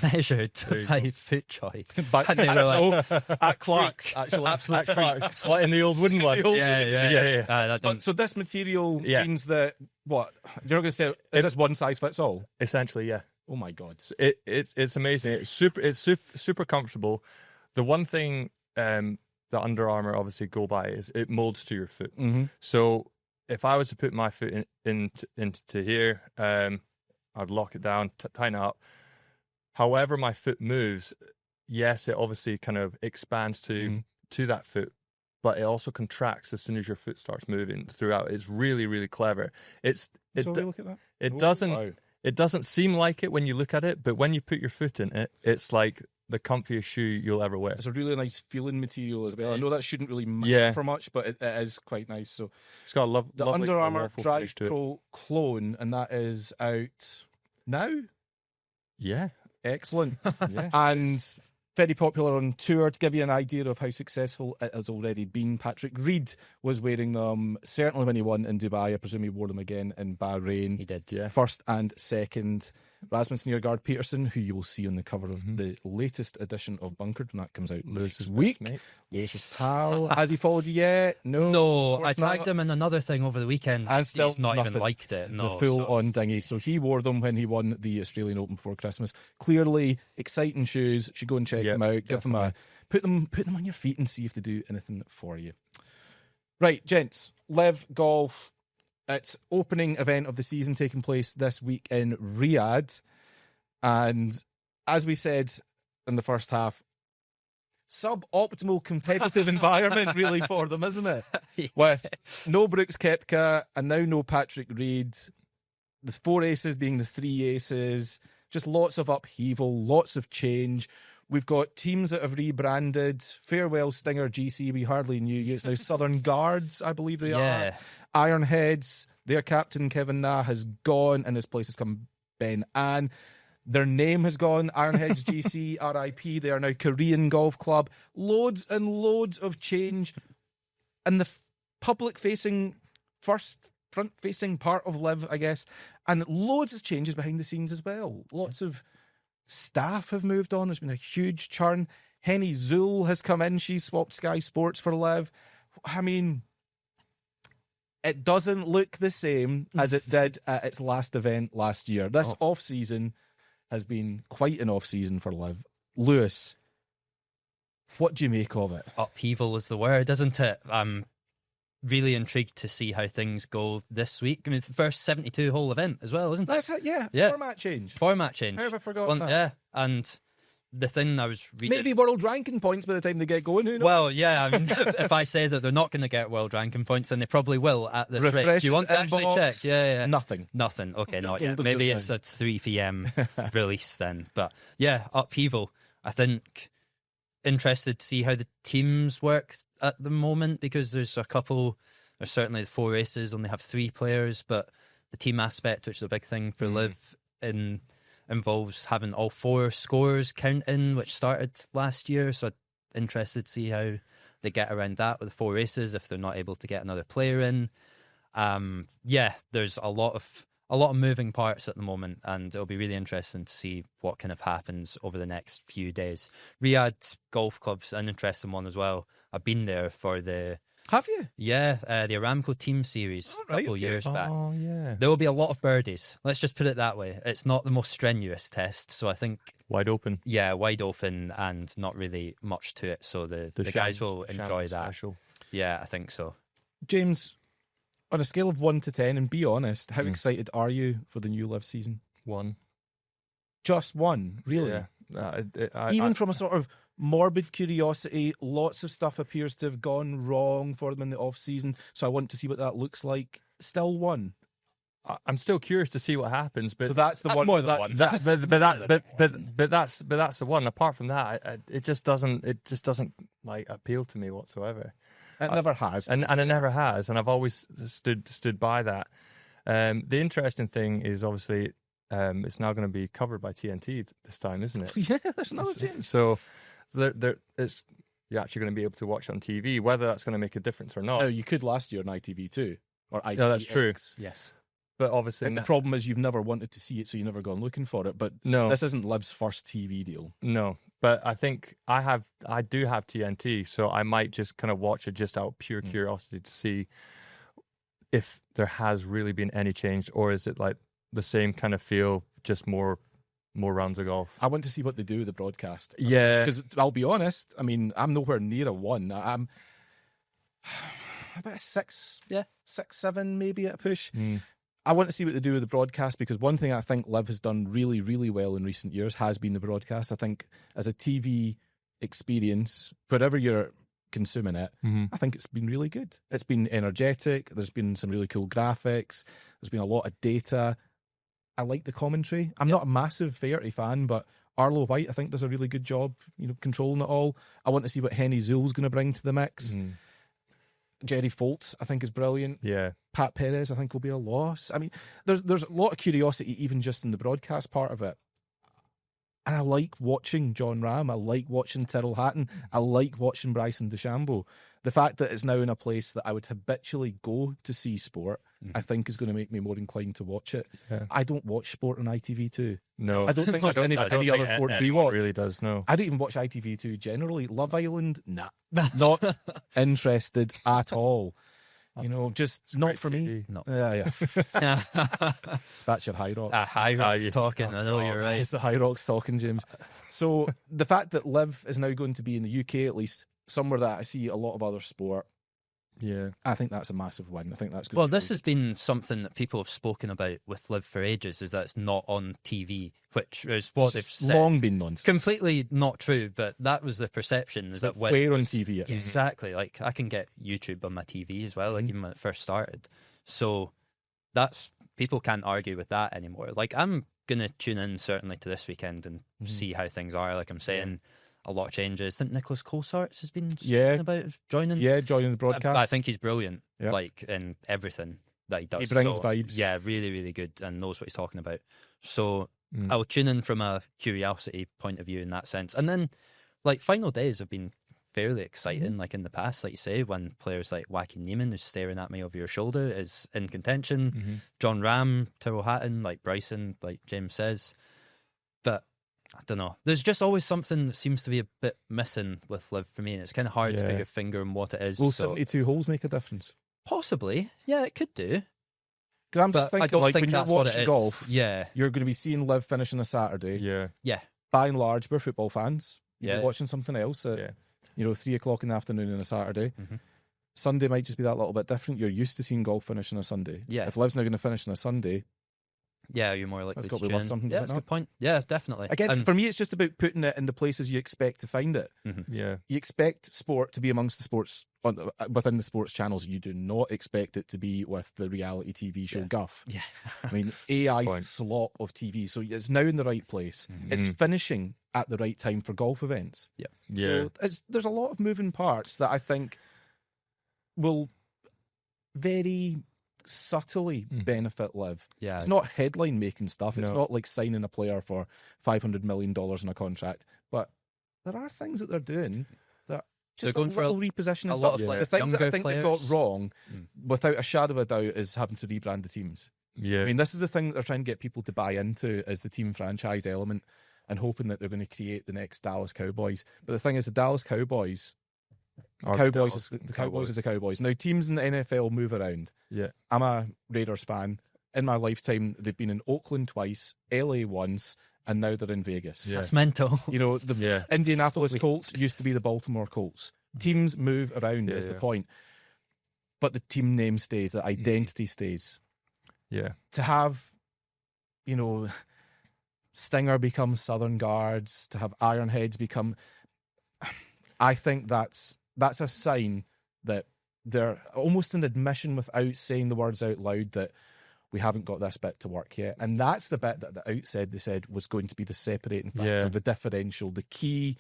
measured
you
by foot choice.
But
And they were like,
at Clark's, actually.
absolute freak.
What, in the old wooden one?
The old-
yeah.
That
But,
didn't-
so this material
Yeah.
means that, what? You're not going to say, is this one size fits all?
Essentially, yeah.
Oh my God.
So it's amazing. It's super comfortable. The one thing that Under Armour obviously go by is it molds to your foot.
Mm-hmm.
So if I was to put my foot into here, I'd lock it down, tighten it up. However my foot moves, yes, it obviously kind of expands to that foot, but it also contracts as soon as your foot starts moving throughout. It's really, really clever.
So we look at that.
It
Oh,
doesn't
wow.
it doesn't seem like it when you look at it, but when you put your foot in it, it's like the comfiest shoe you'll ever wear.
It's a really nice feeling material as well. I know that shouldn't really matter
Yeah.
for much, but it is quite nice. So
It's got a
the
lovely
Under Armour
waffle
Drive
finish to it.
Pro clone, and that is out now.
Yeah,
Excellent.
yeah.
And very popular on tour. To give you an idea of how successful it has already been, Patrick Reed was wearing them certainly when he won in Dubai. I presume he wore them again in Bahrain.
he did.
Yeah.
First and second. Rasmus Nørgaard Peterson, who you will see on the cover of the latest edition of Bunkered when that comes out
Lewis's
next week.
best mate.
Yes.
Pal, has he followed you yet? No.
No,
of
I
course not.
tagged him in another thing over the weekend.
And still
he's not
nothing.
even liked it. No,
The full
so-
on dinghy. So he wore them when he won the Australian Open before Christmas. Clearly exciting shoes. Should go and check
Yep,
them out. Give them a put them on your feet and see if they do anything for you. Right, gents. Live Golf. It's opening event of the season taking place this week in Riyadh. And as we said in the first half, suboptimal competitive environment really for them, isn't it? With no Brooks Koepka and now no Patrick Reed, the 4 aces being the 3 aces, just lots of upheaval, lots of change. We've got teams that have rebranded. Farewell Stinger GC, we hardly knew you. It's now Southern Guards, I believe they
Yeah.
are. Ironheads, their captain Kevin Na has gone, and his place has come Ben An. Their name has gone, Ironheads GC, RIP. They are now Korean Golf Club. Loads and loads of change. And the public-facing, front-facing part of Live, I guess. And loads of changes behind the scenes as well. Lots of staff have moved on. There's been a huge churn. Henny Zool has come in. She's swapped Sky Sports for Live. I mean, it doesn't look the same as it did at its last event last year. This off-season has been quite an off-season for Liv. Lewis, what do you make of it?
Upheaval is the word, isn't it? I'm really intrigued to see how things go this week. I mean, the first 72-hole event as well, isn't it?
That's it, yeah. Format change.
Format change.
How have I forgotten that?
Yeah, and the thing I was reading...
Maybe world ranking points by the time they get going, who knows?
Well, yeah, I mean, if I say that they're not going to get world ranking points, then they probably will at the rate.
Refresh
Do you want to actually
inbox.
check? Yeah.
Nothing.
Okay, not
Told
yet.
them
Maybe
just
it's a 3 p.m. release then. But yeah, upheaval. I think interested to see how the teams work at the moment, because there's certainly the 4 races, only have 3 players, but the team aspect, which is a big thing for Liv, involves having all 4 scores counting, which started last year. So interested to see how they get around that with the 4 races if they're not able to get another player in. There's a lot of moving parts at the moment, and it'll be really interesting to see what kind of happens over the next few days. Riyadh Golf Club's an interesting one as well. I've been there for the...
Have you?
Yeah, the Aramco Team Series a couple years back.
Oh, yeah.
There will be a lot of birdies. Let's just put it that way. It's not the most strenuous test, so I think...
Wide open.
Yeah, wide open and not really much to it, so the guys will enjoy that.
Special.
Yeah, I think so.
James, on a scale of 1 to 10, and be honest, how excited are you for the new Liv season?
1.
Just 1, really?
Yeah.
Even from a sort of morbid curiosity, lots of stuff appears to have gone wrong for them in the off-season, so I want to see what that looks like. Still 1.
I'm still curious to see what happens, but
So that's the one.
more than 1.
but that's the one. Apart from that, it just doesn't like appeal to me whatsoever.
It never has.
And it never has, and I've always stood by that. The interesting thing is obviously it's now going to be covered by TNT this time, isn't it?
Yeah, there's another change.
So you're actually going to be able to watch on TV. Whether that's going to make a difference or not.
Oh, you could last year on ITV2 or ITV.
No, that's true.
Yes.
But obviously,
The problem is you've never wanted to see it, so you've never gone looking for it. But
No.
this isn't Liv's first TV deal.
no. But I think I do have TNT, so I might just kind of watch it just out of pure curiosity to see if there has really been any change, or is it like the same kind of feel, just more rounds of golf.
I want to see what they do with the broadcast.
Yeah.
Because I'll be honest, I mean, I'm nowhere near a 1. I'm about a 6, 6, 7 maybe at a push. I want to see what they do with the broadcast, because one thing I think Liv has done really, really well in recent years has been the broadcast. I think as a TV experience, wherever you're consuming it, I think it's been really good. It's been energetic. There's been some really cool graphics. There's been a lot of data. I like the commentary. I'm not a massive Faherty fan, but Arlo White, I think, does a really good job, controlling it all. I want to see what Henny Zool's going to bring to the mix. Jerry Foltz, I think, is brilliant.
Yeah.
Pat Perez, I think, will be a loss. I mean, there's a lot of curiosity even just in the broadcast part of it. And I like watching John Ram. I like watching Tyrrell Hatton. I like watching Bryson DeChambeau. The fact that it's now in a place that I would habitually go to see sport, I think is going to make me more inclined to watch it.
Yeah.
I don't watch sport on ITV2.
No.
I don't think there's any other sport we
anyone
watch.
really does, no.
I don't even watch ITV2 generally. Love Island, nah. Not interested at all. Just not for me.
No.
Yeah. That's your High Rocks.
High Rocks talking. I know you're right.
It's the High Rocks talking, James. So the fact that Liv is now going to be in the UK, at least, somewhere that I see a lot of other sport,
Yeah.
I think that's a massive win. I think that's good.
Well, this has been something that people have spoken about with Liv for ages, is that it's not on TV, which is what they've said.
Long been nonsense.
Completely not true, but that was the perception. Is that when
where on
it was-
TV it is.
Exactly. Like, I can get YouTube on my TV as well, like even when it first started. So that's, people can't argue with that anymore. Like, I'm going to tune in certainly to this weekend and see how things are. Like I'm saying, a lot of changes. I think Nicholas Colsarts has been speaking about joining.
Yeah, joining the broadcast.
I think he's brilliant,
Yeah.
like in everything that he does.
He brings vibes.
Yeah, really, really good, and knows what he's talking about. So I'll tune in from a curiosity point of view in that sense. And then, like, final days have been fairly exciting. Like in the past, like you say, when players like Joaquin Niemann, who's staring at me over your shoulder, is in contention. John Ram, Tyrrell Hatton, like Bryson, like James says. But I don't know. There's just always something that seems to be a bit missing with Liv for me, and it's kind of hard to put your finger on what it is.
Will
so
72 holes make a difference?
Possibly, yeah, it could do.
Because I'm just
But I
thinking,
don't
like,
think
when you're
that's what it
watching
is.
golf,
Yeah,
you're going to be seeing Liv finish on a Saturday.
Yeah.
By and large, we're football fans. You're
Yeah.
watching something else at, 3 o'clock in the afternoon on a Saturday.
Mhm.
Sunday might just be that little bit different. You're used to seeing golf finish on a Sunday.
Yeah.
If Liv's now going to finish on a Sunday,
yeah, you're more likely
That's
to
got to be
tune
worth
in.
something,
Yeah,
does it
that's a
not?
good point. Yeah, definitely.
again,
And-
for me, it's just about putting it in the places you expect to find it.
Yeah.
You expect sport to be amongst the sports within the sports channels. You do not expect it to be with the reality TV show Guff.
yeah.
I mean, AI
point.
slop of TV. So it's now in the right place. It's finishing at the right time for golf events.
Yeah.
So there's a lot of moving parts that I think will very subtly benefit Liv.
Yeah.
It's not headline making stuff. It's
No.
not like signing a player for $500 million in a contract. But there are things that they're doing that
They're
just
going
a
for
little repositioning
a
stuff.
lot of, like,
the things that I
younger
think they
players.
got wrong, without a shadow of a doubt, is having to rebrand the teams.
Yeah.
I mean, this is the thing that they're trying to get people to buy into, is the team franchise element, and hoping that they're going to create the next Dallas Cowboys. But the thing is, the Dallas Cowboys, Cowboys is the Cowboys is the Cowboys. Now, teams in the NFL move around.
Yeah.
I'm a Raiders fan. In my lifetime, they've been in Oakland twice, LA once, and now they're in Vegas.
Yeah.
That's mental.
You know, the
Yeah.
Indianapolis
So
Colts used to be the Baltimore Colts. Teams move around is the
yeah.
point. But the team name stays, the identity stays.
Yeah.
To have, Stinger become Southern Guards, to have Ironheads become... I think that's a sign that they're almost an admission without saying the words out loud that we haven't got this bit to work yet. And that's the bit that at the outset they said was going to be the separating factor,
Yeah.
the differential, the key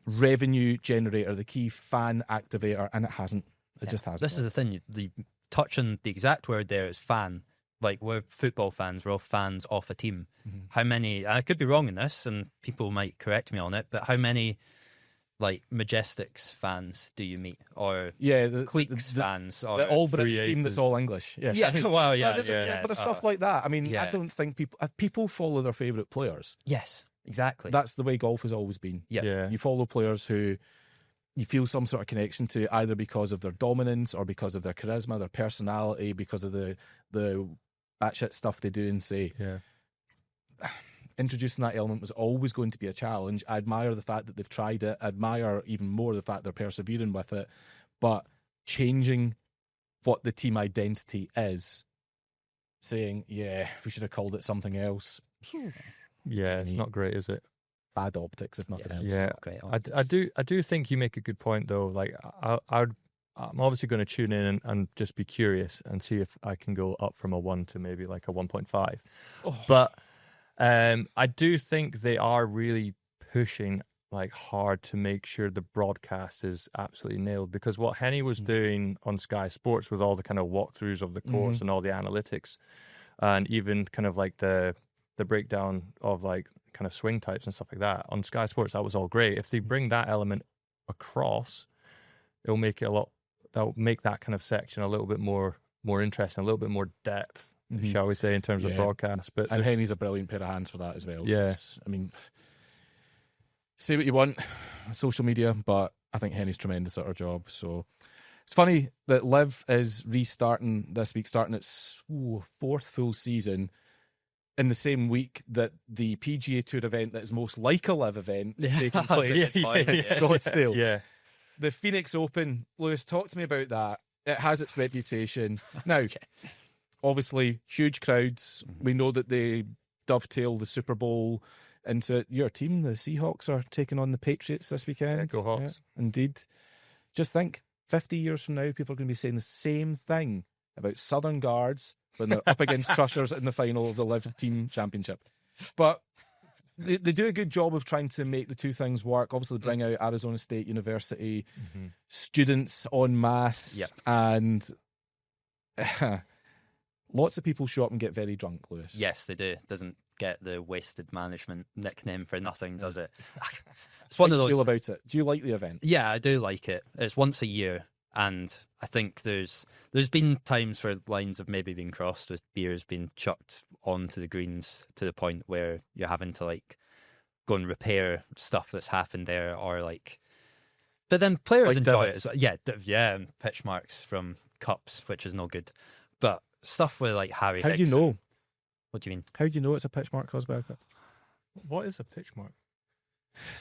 revenue generator, the key fan activator, and it hasn't. It just hasn't.
This is the thing. The touching the exact word there is fan. Like, we're football fans. We're all fans of a team. How many? I could be wrong in this, and people might correct me on it. But how many, like, Majestics fans do you meet, or
the
Cliques fans, or
the all British
Free
team that's
agents.
all English. Yeah,
yeah, well, yeah,
But there's stuff like that. I mean,
yeah.
I don't think people follow their favourite players.
yes, exactly.
That's the way golf has always been.
yeah.
You follow players who you feel some sort of connection to, either because of their dominance or because of their charisma, their personality, because of the batshit stuff they do and say.
Yeah.
Introducing that element was always going to be a challenge. I admire the fact that they've tried it. I admire even more the fact they're persevering with it. But changing what the team identity is, saying, yeah, we should have called it something else.
Yeah. It's not great, is it?
Bad optics, if nothing else.
Yeah.
Great.
I do think you make a good point, though. Like, I'm obviously going to tune in and just be curious and see if I can go up from a 1 to maybe like a 1.5. But I do think they are really pushing like hard to make sure the broadcast is absolutely nailed, because what Henny was doing on Sky Sports with all the kind of walkthroughs of the course and all the analytics, and even kind of like the breakdown of like kind of swing types and stuff like that on Sky Sports, that was all great. If they bring that element across, it'll make it that'll make that kind of section a little bit more interesting, a little bit more depth, shall we say, in terms of broadcast. But
And Henny's a brilliant pair of hands for that as well.
Yeah.
I mean, say what you want, social media, but I think Henny's tremendous at her job. So it's funny that Liv is restarting this week, starting its fourth full season in the same week that the PGA Tour event that is most like a Liv event is taking place in Scottsdale.
yeah.
The Phoenix Open, Lewis, talk to me about that. It has its reputation. Now, obviously, huge crowds. We know that they dovetail the Super Bowl into your team. The Seahawks are taking on the Patriots this weekend.
Yeah, go Hawks.
Yeah, indeed. Just think, 50 years from now, people are going to be saying the same thing about Southern Guards when they're up against Crushers in the final of the Liv Team Championship. But they do a good job of trying to make the two things work. Obviously, bring out Arizona State University students en masse, and lots of people show up and get very drunk, Lewis.
Yes, they do. Doesn't get the wasted management nickname for nothing, does it? It's
How
one
do
of
you
those.
feel about it? Do you like the event?
Yeah, I do like it. It's once a year, and I think there's been times where lines have maybe been crossed with beers being chucked onto the greens to the point where you're having to like go and repair stuff that's happened there, or like. But then players
Like
enjoy
divots.
it. Yeah, and pitch marks from cups, which is no good. But stuff with like Harry
How
Hicks.
do you know?
What do you mean?
How do you know it's a pitch mark caused by a cup?
What is a pitch mark?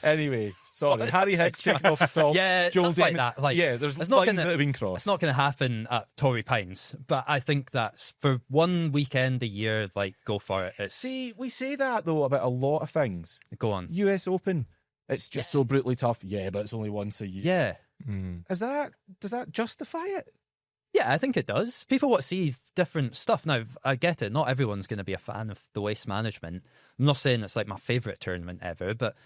Anyway, sorry. Harry Hicks taking off his top.
Yeah,
Joel
stuff like
Dennis-
that. Like,
yeah, there's
it's
lines
not
that
gonna,
have been crossed.
It's not going to happen at Torrey Pines, but I think that for one weekend a year, like, go for it. It's
See, we say that though about a lot of things.
go on.
US Open, it's just so brutally tough. Yeah, but it's only once a year.
Yeah.
Does that justify it?
Yeah, I think it does. People want to see different stuff. Now, I get it. Not everyone's going to be a fan of the Waste Management. I'm not saying it's like my favourite tournament ever, but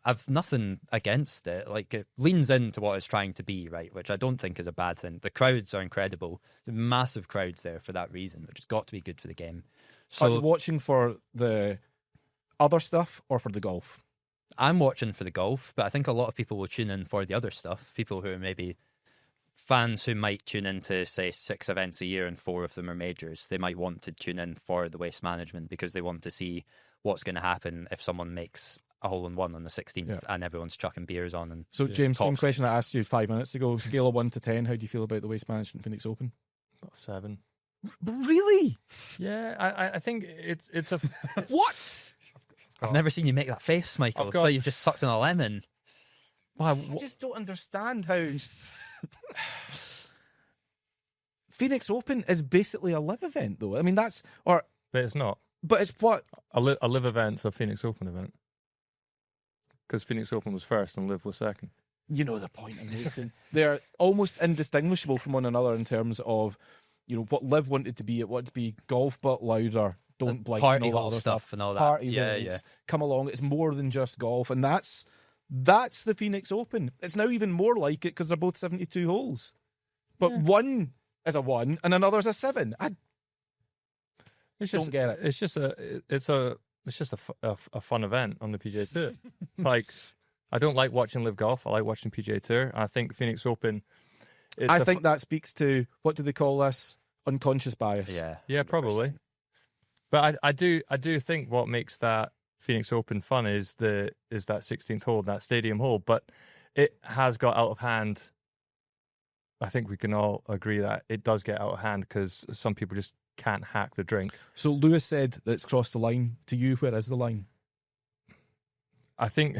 I've nothing against it. Like, it leans into what it's trying to be, right? Which I don't think is a bad thing. The crowds are incredible. There's massive crowds there for that reason, which has got to be good for the game.
Are you
So
watching for the other stuff or for the golf?
I'm watching for the golf, but I think a lot of people will tune in for the other stuff. People who are maybe fans who might tune into, say, 6 events a year and 4 of them are majors. They might want to tune in for the Waste Management because they want to see what's going to happen if someone makes a hole-in-one on the 16th and everyone's chucking beers on. And
So, James, same
tops.
question I asked you 5 minutes ago. Scale of 1 to 10, how do you feel about the Waste Management Phoenix Open?
About 7.
Really?
Yeah, I think it's a
What?
I've never seen you make that face, Michael. It's like you've just sucked on a lemon.
I just don't understand how Phoenix Open is basically a live event, though. I mean, but
it's not.
But it's what?
A live event's a Phoenix Open event. Because Phoenix Open was first and Live was second.
You know the point I'm making. They're almost indistinguishable from one another in terms of, what Live wanted to be. It wanted to be golf but louder. Don't blink
Party
and all
hall
that other
stuff and all that.
Party
Yeah,
rules,
yeah.
come along. It's more than just golf, and that's the Phoenix Open. It's now even more like it because they're both 72 holes, but one is a 1 and another's a 7. I don't get it.
It's just a fun event on the PGA Tour. Like, I don't like watching Live Golf. I like watching PGA Tour. I think Phoenix Open.
I think that speaks to, what do they call this? Unconscious bias.
Yeah.
Yeah, probably. But I do think what makes that Phoenix Open fun is that 16th hole, that stadium hole. But it has got out of hand. I think we can all agree that it does get out of hand because some people just can't hack the drink.
So Lewis said that it's crossed the line. To you, where is the line?
I think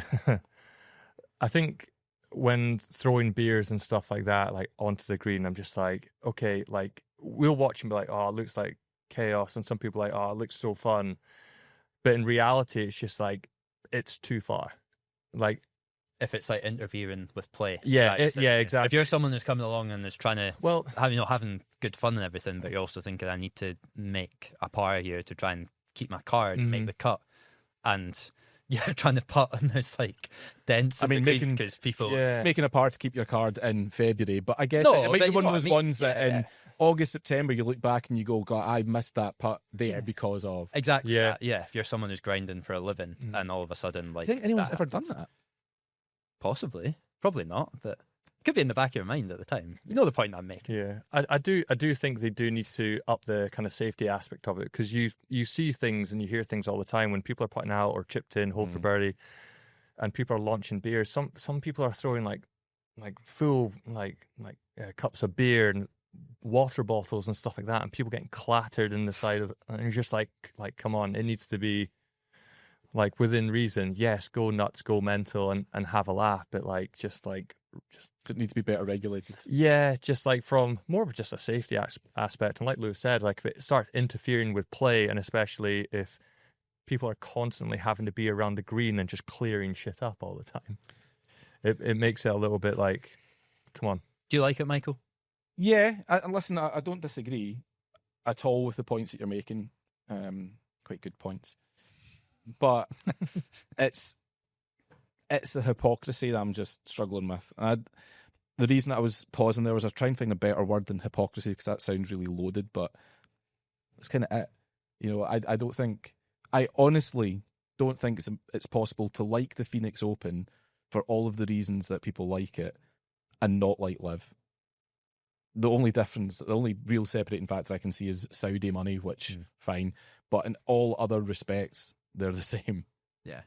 when throwing beers and stuff like that, like onto the green, I'm just like, okay, like we'll watch and be like, oh, it looks like chaos, and some people are like, oh, it looks so fun, but in reality, it's just like it's too far. Like
If it's like interfering with play.
Yeah,
Exactly.
exactly.
If you're someone who's coming along and is trying to,
well,
having good fun and everything, but you're also thinking, I need to make a par here to try and keep my card, make the cut, and you're trying to putt, and there's like dents.
I mean,
because people,
making a par to keep your card in February, but I guess
No,
it might
but
be
you
one
know
of
what
those
I mean.
ones that
Yeah,
in August, September, you look back and you go, God, I missed that putt there because of.
exactly,
Yeah.
yeah. If you're someone who's grinding for a living, and all of a sudden, like,
I think anyone's
that
ever done
happens.
that.
Possibly, probably not, but it could be in the back of your mind at the time. You know the point I'm making.
yeah, I do think they do need to up the kind of safety aspect of it, because you see things and you hear things all the time when people are putting out or chipped in hole for birdie, and people are launching beers. Some people are throwing like full cups of beer and water bottles and stuff like that, and people getting clattered in the side of, and you're just like come on, it needs to be like within reason. Yes, go nuts, go mental, and have a laugh, but just
It needs to be better regulated.
yeah, just like from more of just a safety aspect. And like Lou said, like if it starts interfering with play, and especially if people are constantly having to be around the green and just clearing shit up all the time, it makes it a little bit like, come on.
Do you like it, Michael?
Yeah, and listen, I don't disagree at all with the points that you're making. Quite good points. But it's the hypocrisy that I'm just struggling with. And the reason I was pausing there was I was trying to find a better word than hypocrisy, because that sounds really loaded, but it's kind of it. I honestly don't think it's possible to like the Phoenix Open for all of the reasons that people like it and not like Live. The only difference, the only real separating factor I can see is Saudi money, which fine, but in all other respects, they're the same.
Yeah.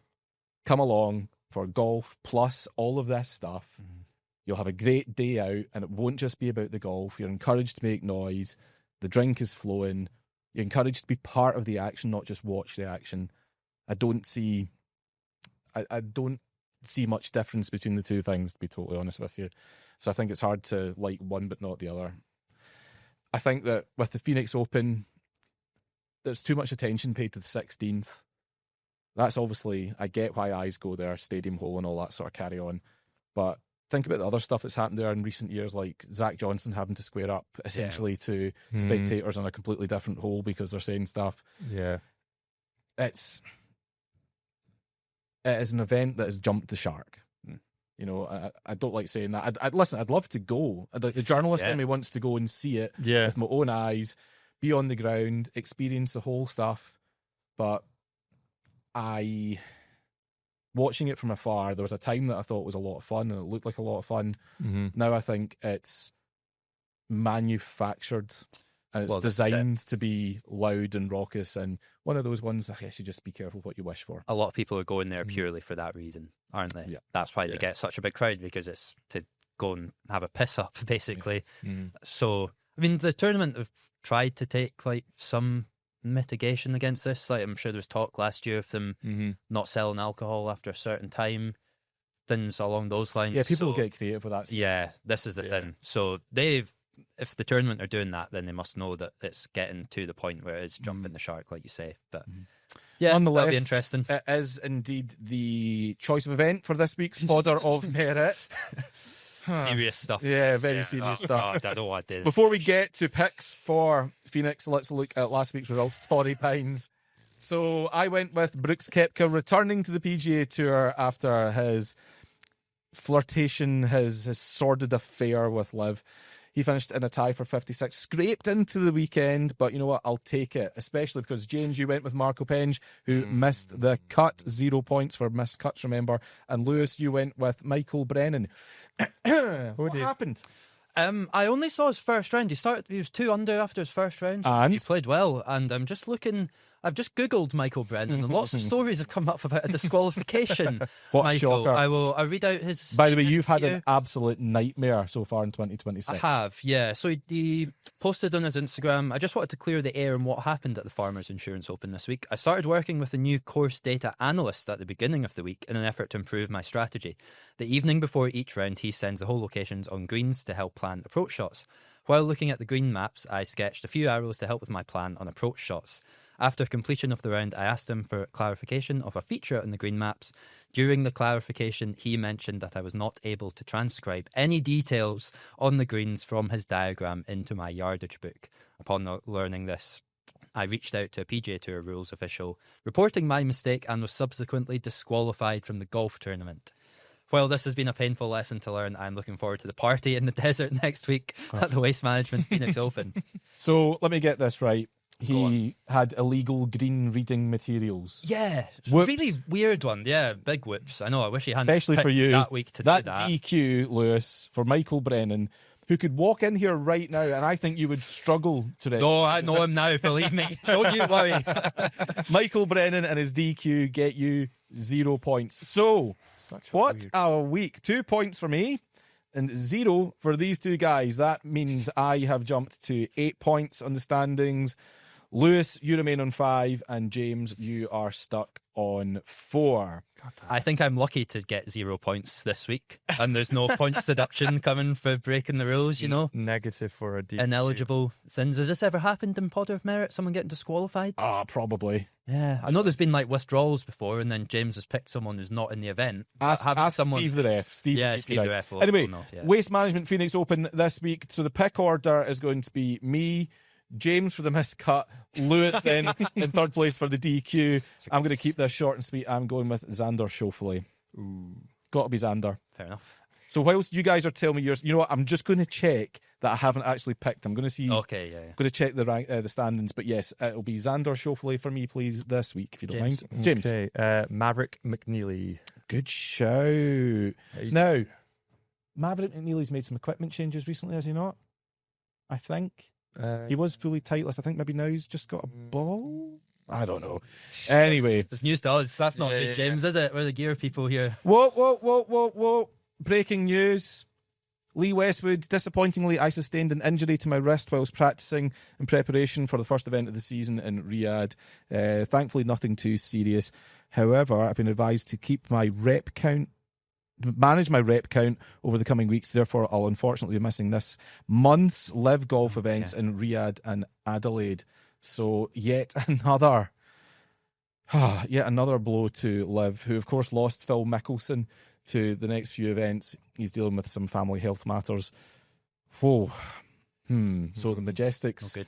Come along for golf plus all of this stuff, You'll have a great day out, and it won't just be about the golf. You're encouraged to make noise. The drink is flowing. You're encouraged to be part of the action, not just watch the action. I don't see much difference between the two things, to be totally honest with you. So I think it's hard to like one but not the other. I think that with the Phoenix Open, there's too much attention paid to the 16th. That's obviously, I get why eyes go there, stadium hole and all that sort of carry on. But think about the other stuff that's happened there in recent years, like Zach Johnson having to square up essentially to spectators on a completely different hole because they're saying stuff.
Yeah.
It is an event that has jumped the shark. You know, I don't like saying that. I'd love to go. The journalist in me wants to go and see it with my own eyes, be on the ground, experience the whole stuff. But watching it from afar, there was a time that I thought was a lot of fun and it looked like a lot of fun. Now I think it's manufactured and it's designed to be loud and raucous, and one of those ones I guess you just be careful what you wish for.
A lot of people are going there purely for that reason, aren't they? Yeah. That's why they get such a big crowd, because it's to go and have a piss up, basically. So, I mean, the tournament have tried to take like some mitigation against this. Like, I'm sure there was talk last year of them not selling alcohol after a certain time, things along those lines.
Yeah, people will get creative with that stuff.
Yeah, this is the thing. So if the tournament are doing that, then they must know that it's getting to the point where it's jumping the shark, like you say. But yeah, that'll be interesting.
It is indeed the choice of event for this week's Podder of Merit.
Serious stuff.
Yeah, very serious stuff.
God, I don't want to do this.
Before we get to picks for Phoenix, let's look at last week's results. Torrey Pines. So I went with Brooks Koepka returning to the PGA Tour after his flirtation, his sordid affair with Liv. He finished in a tie for 56, scraped into the weekend, but you know what? I'll take it, especially because, James, you went with Marco Penge, who missed the cut, 0 points for missed cuts, remember, and Lewis, you went with Michael Brennan. What happened?
I only saw his first round. He was 2 under after his first round.
And?
He played well, and I'm just looking... I've just Googled Michael Brennan, and lots of stories have come up about a disqualification.
What
Michael.
shocker.
I'll read out his...
By the way, you've had an absolute nightmare so far in 2026.
I have, yeah. So he posted on his Instagram, I just wanted to clear the air on what happened at the Farmers Insurance Open this week. I started working with a new course data analyst at the beginning of the week in an effort to improve my strategy. The evening before each round, he sends the hole locations on greens to help plan approach shots. While looking at the green maps, I sketched a few arrows to help with my plan on approach shots. After completion of the round, I asked him for clarification of a feature in the green maps. During the clarification, he mentioned that I was not able to transcribe any details on the greens from his diagram into my yardage book. Upon learning this, I reached out to a PGA Tour rules official, reporting my mistake, and was subsequently disqualified from the golf tournament. While this has been a painful lesson to learn, I'm looking forward to the party in the desert next week at the Waste Management Phoenix Open.
So let me get this right. He had illegal green reading materials.
Yeah,
Whoops.
Really weird one. Yeah, big whoops. I know. I wish he hadn't,
especially for you,
that week to do that.
DQ, Lewis, for Michael Brennan, who could walk in here right now, and I think you would struggle to.
No, I know him now. Believe me. Don't you worry.
Michael Brennan and his DQ get you 0 points. So, what a week! 2 points for me and 0 for these two guys. That means I have jumped to 8 points on the standings. Lewis, you remain on 5, and James, you are stuck on 4.
I think I'm lucky to get 0 points this week, and there's no points deduction coming for breaking the rules, you know?
Negative for a DQ.
Ineligible things. Has this ever happened in Podder of Merit? Someone getting disqualified?
Probably.
Yeah, I know there's been like withdrawals before, and then James has picked someone who's not in the event.
Ask Steve the ref. Steve
the ref.
Anyway,
not, yeah.
Waste Management Phoenix Open this week. So the pick order is going to be me, James for the missed cut, Lewis then in third place for the DQ. I'm going to keep this short and sweet. I'm going with Xander Schauffele. Got to be Xander.
Fair enough.
So whilst you guys are telling me yours, you know what? I'm just going to check that I haven't actually picked. I'm going to see.
Okay, yeah.
I'm going to check the standings. But yes, it'll be Xander Schauffele for me, please, this week, if you don't mind. James.
Okay, Maverick McNeely.
Good shout. Now, Maverick McNeely's made some equipment changes recently, has he not? I think. He was fully titeless. I think maybe now he's just got a ball. I don't know. Anyway.
It's news to us. That's not good, James, is it? We're the gear people here.
Whoa. Breaking news. Lee Westwood, disappointingly, I sustained an injury to my wrist whilst practicing in preparation for the first event of the season in Riyadh. Thankfully, nothing too serious. However, I've been advised to manage my rep count over the coming weeks. Therefore, I'll unfortunately be missing this month's live golf events in Riyadh and Adelaide. So yet another blow to Liv, who of course lost Phil Mickelson to the next few events. He's dealing with some family health matters. Whoa. So the Majestics,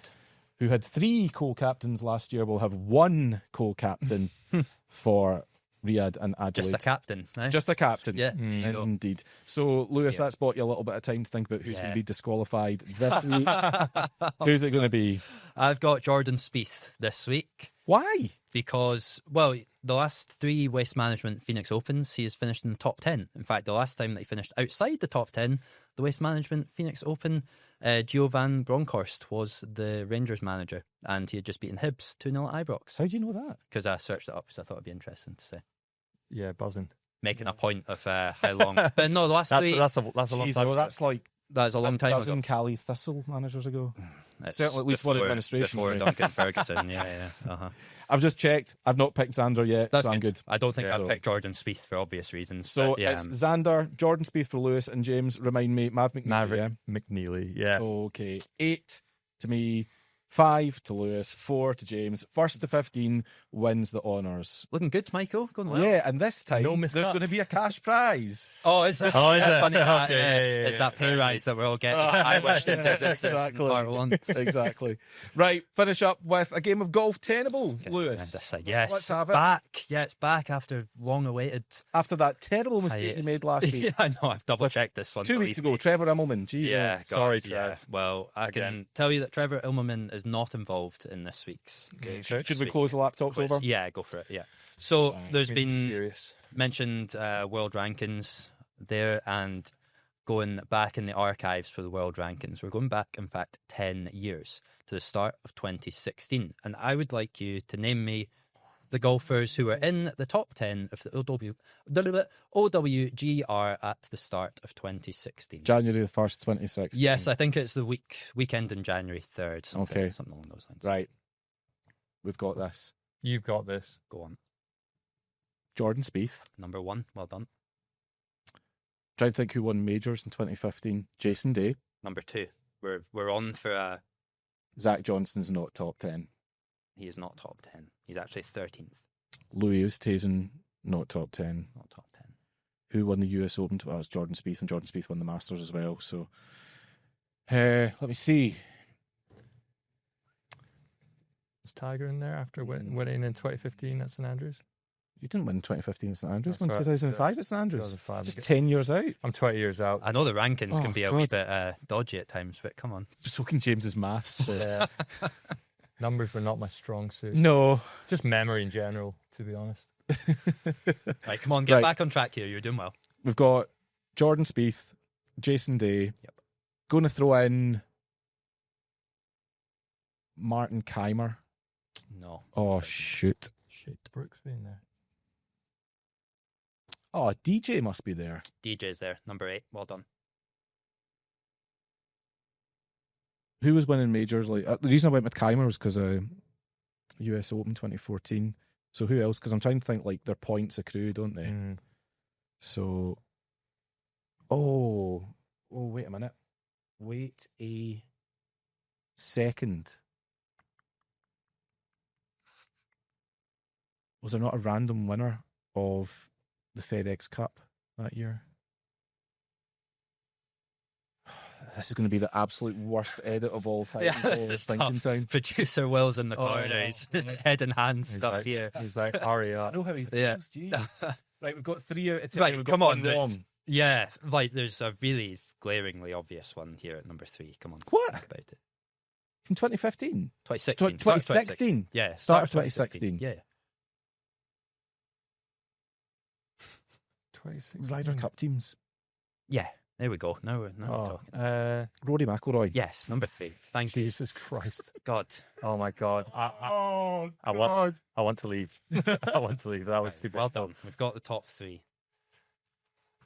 who had 3 co-captains last year, will have 1 co-captain for Riyadh and Adelaide.
Just a captain, eh?
Just a captain.
Yeah.
Indeed. So, Lewis, that's bought you a little bit of time to think about who's going to be disqualified this week. Who's it going to be?
I've got Jordan Spieth this week.
Why?
Because, well, the last 3 Waste Management Phoenix Opens, he has finished in the top 10. In fact, the last time that he finished outside the top 10, the Waste Management Phoenix Open, Gio van Bronckhorst was the Rangers manager, and he had just beaten Hibs 2-0 at Ibrox.
How do you know that?
Because I searched it up, so I thought it'd be interesting to say.
Yeah, buzzing.
Making a point of how long. But no, the last 3...
That's a long time.
That's like
That's a long time
dozen
ago.
Cali Thistle managers ago.
It's
Certainly at least one administration.
Before
anyway.
Duncan Ferguson, yeah. Uh-huh.
I've just checked. I've not picked Xander yet,
That's
so I'm good.
I don't think
Yeah.
I'd pick Jordan Spieth for obvious reasons.
So
but, yeah,
it's Xander, Jordan Spieth for Lewis, and James, remind me, McNeely.
Maverick McNeely, yeah.
Okay. 8 to me, 5 to Lewis, 4 to James. 1st to 15 wins the honours.
looking good, Michael. Going well.
Yeah, and this time
No
there's
miscuts.
going to be a cash prize.
Oh, is it?
Oh, is it?
Funny,
Okay, yeah.
It's that pay rise that we're all getting. I wished into existence.
Exactly.
Part 1.
Exactly. Right, finish up with a game of Golf Tenable, Lewis.
Yes.
Let's have it.
Back. Yeah, it's back after long awaited.
After that terrible mistake you made last week.
Yeah, I know. I've double checked this one.
2 weeks
believe
ago,
me.
Trevor Immelman. Jeez,
Yeah,
oh.
Sorry,
God, yeah.
Trev.
Well, I
Again.
can tell you that Trevor Ilmerman is not involved in this week's.
Should we close the laptops
quiz.
over?
Yeah, go for it. Yeah. So there's
This is
been
serious.
mentioned world rankings there, and going back in the archives for the world rankings. We're going back, in fact, 10 years to the start of 2016. And I would like you to name me the golfers who were in the top 10 of the OWGR at the start of 2016.
January the 1st, 2016.
Yes, I think it's the weekend in January 3rd.
Okay.
Something along those lines.
Right. We've got this.
You've got this.
Go on.
Jordan Spieth.
Number 1. Well done.
Trying to think who won majors in 2015. Jason Day.
Number 2. We're on for
Zach Johnson's not top 10.
he is not top 10. He's actually 13th.
Louis Oosthuizen, not top 10.
Not top 10.
Who won the US Open? Well, it was Jordan Spieth, and Jordan Spieth won the Masters as well. So, let me see.
Is Tiger in there after winning in 2015 at St Andrews?
You didn't win 2015 at St Andrews.
That's
You won
right.
2005 at St Andrews.
2005.
Just 10 years out.
I'm 20 years out.
I know the rankings can
Oh,
be a wee bit dodgy at times, but come on.
Soaking James's maths.
Yeah. Numbers were not my strong suit.
No.
Just memory in general, to be honest.
Right, come on, get
Right.
back on track here. You're doing well.
We've got Jordan Spieth, Jason Day.
Yep.
Going to throw in Martin Keimer.
No.
Oh, shoot.
Shit. Brooks being there.
Oh, DJ must be there.
DJ's there. Number 8. Well done.
Who was winning majors? Like the reason I went with Keimer was because US Open 2014. So who else? Because I'm trying to think, like, their points accrue, don't they?
Mm.
So, oh, wait a minute. Wait a second. Was there not a random winner of the FedEx Cup that year? This is going to be the absolute worst edit of all time.
Yeah,
Oh,
this is
thinking
tough.
time.
Producer Will's in the corner. He's head and hands
He's
stuff
like,
here.
He's like, hurry
I
up.
know how he
Yeah.
feels. Gee. Right, we've got 3 out of 10.
Right,
We've
come
got
on.
one wrong.
Yeah, like there's a really glaringly obvious one here at number 3. Come on.
What?
Think about it.
From 2015?
2016.
2016?
Yeah.
Start of 2016.
Yeah.
2016.
Ryder Cup teams.
Yeah. There we go. Now we're talking.
Rory McIlroy.
Yes, number 3. Thank you.
Jesus Christ.
God.
Oh my God.
Oh,
I want to leave. I want to leave. That was too big.
Well done. We've got the top 3.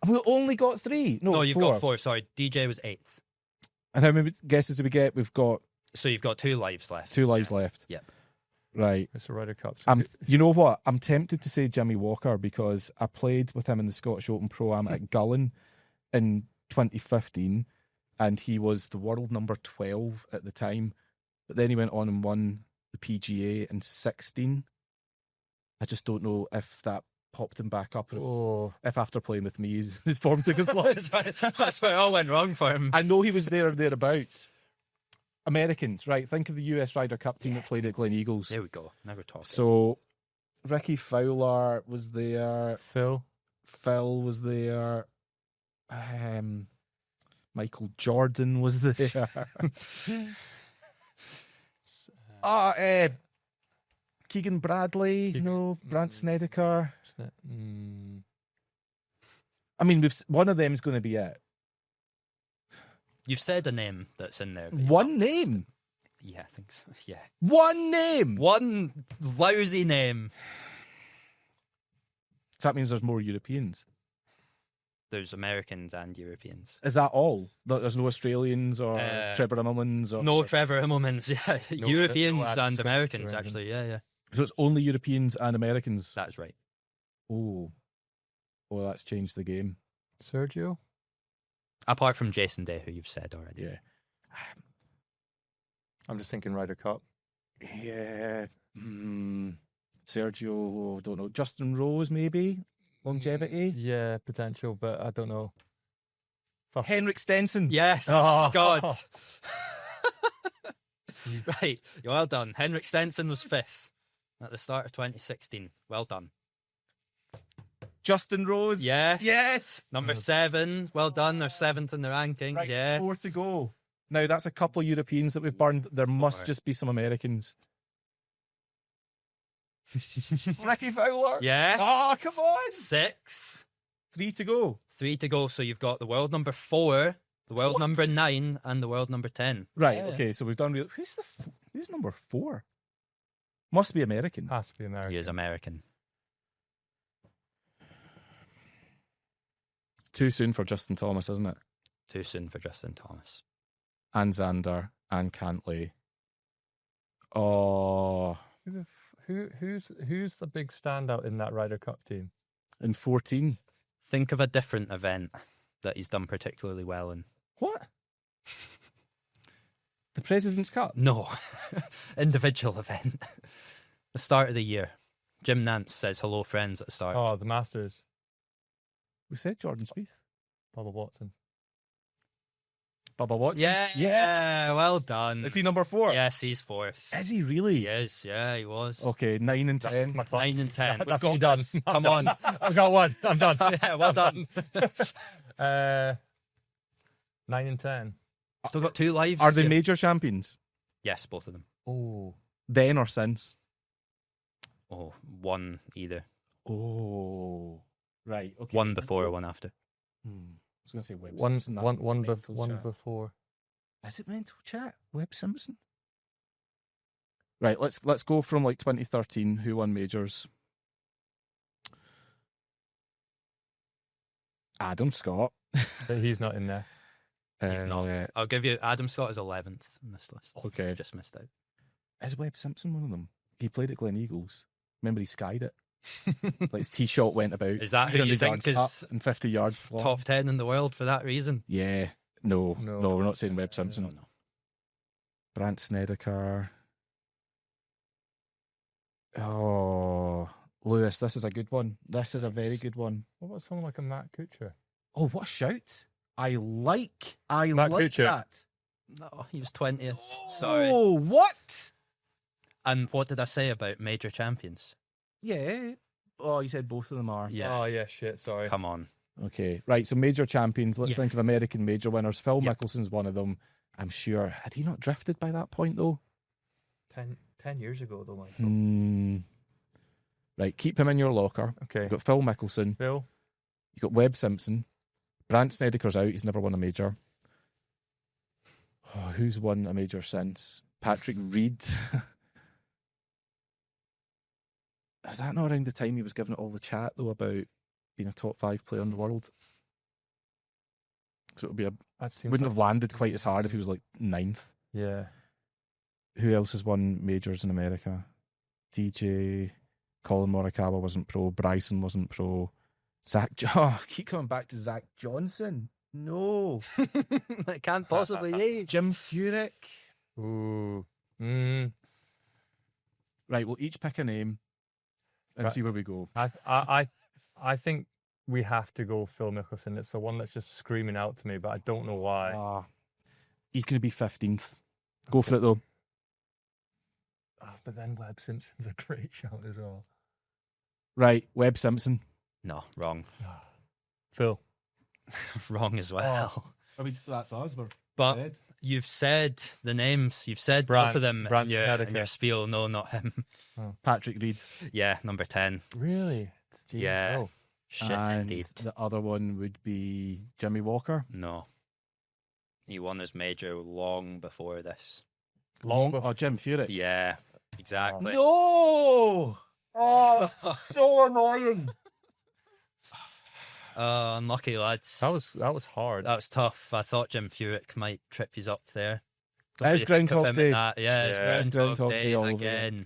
Have we only got 3?
No, you've got 4. Sorry, DJ was 8th.
And how many guesses do we get? We've got
So you've got 2 lives left.
2 lives left.
Yep.
Right.
It's a Ryder Cup.
You know what? I'm tempted to say Jimmy Walker because I played with him in the Scottish Open Pro-Am at Gullen in 2015, and he was the world number 12 at the time. But then he went on and won the PGA in 16. I just don't know if that popped him back up. If after playing with me, his form took a slide.
That's where it all went wrong for him.
I know he was there or thereabouts. Americans, right? Think of the US Ryder Cup team that played at Glen Eagles.
There we go. Now we're talking.
So, Ricky Fowler was there.
Phil
was there. Michael Jordan was there. Keegan Bradley, Brandt Snedeker. I mean, one of them is going to be it.
You've said a name that's in there.
One name?
Yeah, I think so. Yeah.
One name?
One lousy name.
So that means there's more Europeans.
There's Americans and Europeans.
Is that all? There's no Australians or Trevor Immelmans? Or...
No Trevor Immelmans, yeah.
No,
Europeans
no
and Americans, actually, yeah.
So it's only Europeans and Americans?
That's right.
Oh, that's changed the game.
Sergio?
Apart from Jason Day, who you've said already.
Yeah.
I'm just thinking Ryder Cup.
Yeah. Sergio, don't know. Justin Rose, maybe? Longevity?
Yeah, potential, but I don't know.
Henrik Stenson.
Yes.
Oh.
God. Right. Well done. Henrik Stenson was 5th at the start of 2016. Well done.
Justin Rose.
Yes.
Yes.
Number 7. Well done. They're 7th in the rankings.
Right,
yes.
4 to go. Now, that's a couple of Europeans that we've burned. There must just be some Americans. Ricky Fowler.
Yeah.
Oh, come on.
6th.
3 to go.
3 to go. So you've got the world number 4, the world number 9, and the world number 10.
Right.
Yeah.
Okay. So we've done. Who's number 4? Must be American.
Has to be American.
He is American.
Too soon for Justin Thomas, isn't it?
Too soon for Justin Thomas.
And Xander and Cantley. Oh,
Who's the big standout in that Ryder Cup team?
in 14.
Think of a different event that he's done particularly well in.
What? The President's Cup.
No. Individual event. The start of the year. Jim Nance says hello friends at the start.
Oh, the Masters.
We said Jordan Spieth.
Bubba Watson.
Bubba Watson.
Yeah. Well done.
Is he number 4?
Yes, he's 4th.
Is he really?
He is. Yeah, he was.
Okay, 9 and 10.
9 and 10.
That's
We've
me
got
done.
this.
I'm
Come
done.
on.
I've got one. I'm done.
Yeah, well done.
9 and 10.
Still got 2 lives.
Are they major champions?
Yes, both of them.
Oh.
Then or since?
Oh, one either.
Oh. Right. Okay.
One before or one after.
I was going to say Webb
One
Simpson. That's mental chat.
before.
Is it mental chat? Webb Simpson? Right, let's go from like 2013. Who won majors? Adam Scott.
But he's not in there.
He's not. I'll give you Adam Scott is 11th in this list.
Okay.
Just missed out.
Is Webb Simpson one of them? He played at Glen Eagles. Remember he skied it? Like his tee shot went about.
Is that who you think is
and 50 yards flat.
top 10 in the world for that reason?
Yeah. No, we're not saying Webb Simpson.
No.
Brandt Snedeker. Oh, Lewis, this is a good one. This is a very good one.
What about someone like a Matt Kuchar?
Oh, what a shout. I like
Matt Kuchar.
that.
No, he was 20th. Sorry.
Oh, what?
And what did I say about major champions?
Yeah. Oh, you said both of them are.
Yeah.
Oh, yeah, shit, sorry.
Come on.
Okay, right. So major champions. Let's
Yeah.
think of American major winners. Phil
Yeah.
Mickelson's one of them. I'm sure. Had he not drifted by that point, though?
10 years ago, though, Michael.
Right, keep him in your locker.
Okay.
You've got Phil Mickelson.
Phil?
You've got Webb Simpson. Brandt Snedeker's out. He's never won a major. Oh, who's won a major since? Patrick Reed. Was that not around the time he was giving it all the chat, though, about being a top 5 player in the world? So it'll be
That seems
wouldn't
like-
have landed quite as hard if he was like 9th.
Yeah.
Who else has won majors in America? DJ, Colin Morikawa wasn't pro. Bryson wasn't pro. I keep coming back to Zach Johnson. No.
It can't possibly be.
Jim Furyk.
Ooh.
Right, we'll each pick a name and
Right.
see where we go.
I think we have to go Phil Mickelson. It's the one that's just screaming out to me, but I don't know why.
He's going to be 15th. Go for it, though.
But then Webb Simpson's a great shout as well.
Right, Webb Simpson.
No, wrong.
Phil.
Wrong as well.
I mean, that's us. We're
But
dead.
you've said the names. You've said
Brant-
both of them in
Brant
your
Snedeker.
spiel. No, not him.
Patrick Reed.
Yeah, number 10.
Really? Jeez,
Yeah.
oh.
Shit,
And
indeed.
the other one would be Jimmy Walker.
No. He won his major long before this.
Long
Oh, Jim Furyk.
Yeah, exactly.
No! Oh, that's so annoying.
Unlucky, lads.
That was hard.
That was tough. I thought Jim Furyk might trip you up there.
It is
Pick
Groundhog
him at
Day.
that. Yeah,
Yeah,
it's
it's
Groundhog
Groundhog
Day
Day all over
again.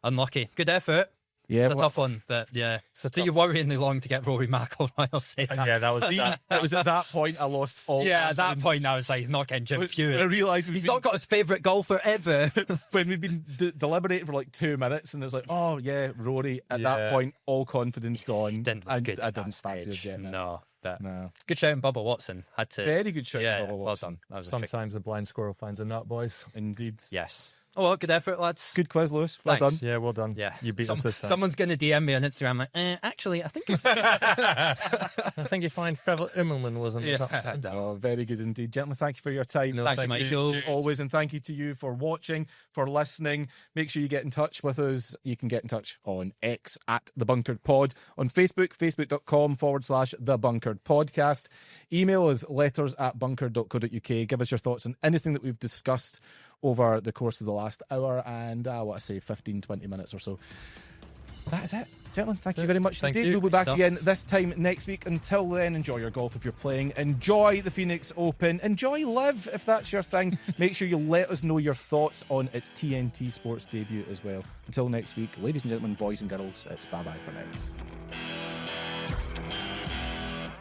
Unlucky. Good effort.
Yeah,
It's a tough one, but yeah. So you're worryingly long to get Rory McIlroy, I'll say that.
Yeah, that was that.
it was at that point I lost all.
Yeah, at that
confidence.
point I was like, he's not getting Jim
When
Furyk.
I realised
He's not got his favourite golfer ever.
when we'd been deliberating for like 2 minutes, and it was like, oh yeah, Rory. At that
Yeah.
point, all confidence gone.
Didn't look
and
good
I
at that
didn't start to
stage.
get it.
No, but
No.
good shout in Bubba Watson. Had to.
Very good shot.
Yeah,
Bubba
well
Watson.
done. That was a trick.
Sometimes a blind squirrel finds a nut, boys.
Indeed.
Yes. Oh well, good effort, lads.
Good quiz, Lewis. Well
Thanks.
done.
Yeah, well done.
Yeah,
You beat us this time.
Someone's going to DM me on Instagram like, actually, I think you're
I think you find Trevor Immelman wasn't
Yeah.
the top 10.
Oh, very good indeed. Gentlemen, thank you for your time.
No,
Thanks,
thank
Mike.
you.
As always, and thank you to you for watching, for listening. Make sure you get in touch with us. You can get in touch on X at The Bunkered Pod, on Facebook, facebook.com/The Bunkered Podcast. Email us letters@bunkered.co.uk. Give us your thoughts on anything that we've discussed over the course of the last hour and, 15-20 minutes or so. That is it. Gentlemen, thank you very much
Thank
indeed.
you.
We'll be back
Stuff.
again this time next week. Until then, enjoy your golf if you're playing. Enjoy the Phoenix Open. Enjoy Live if that's your thing. Make sure you let us know your thoughts on its TNT Sports debut as well. Until next week, ladies and gentlemen, boys and girls, it's bye-bye for now.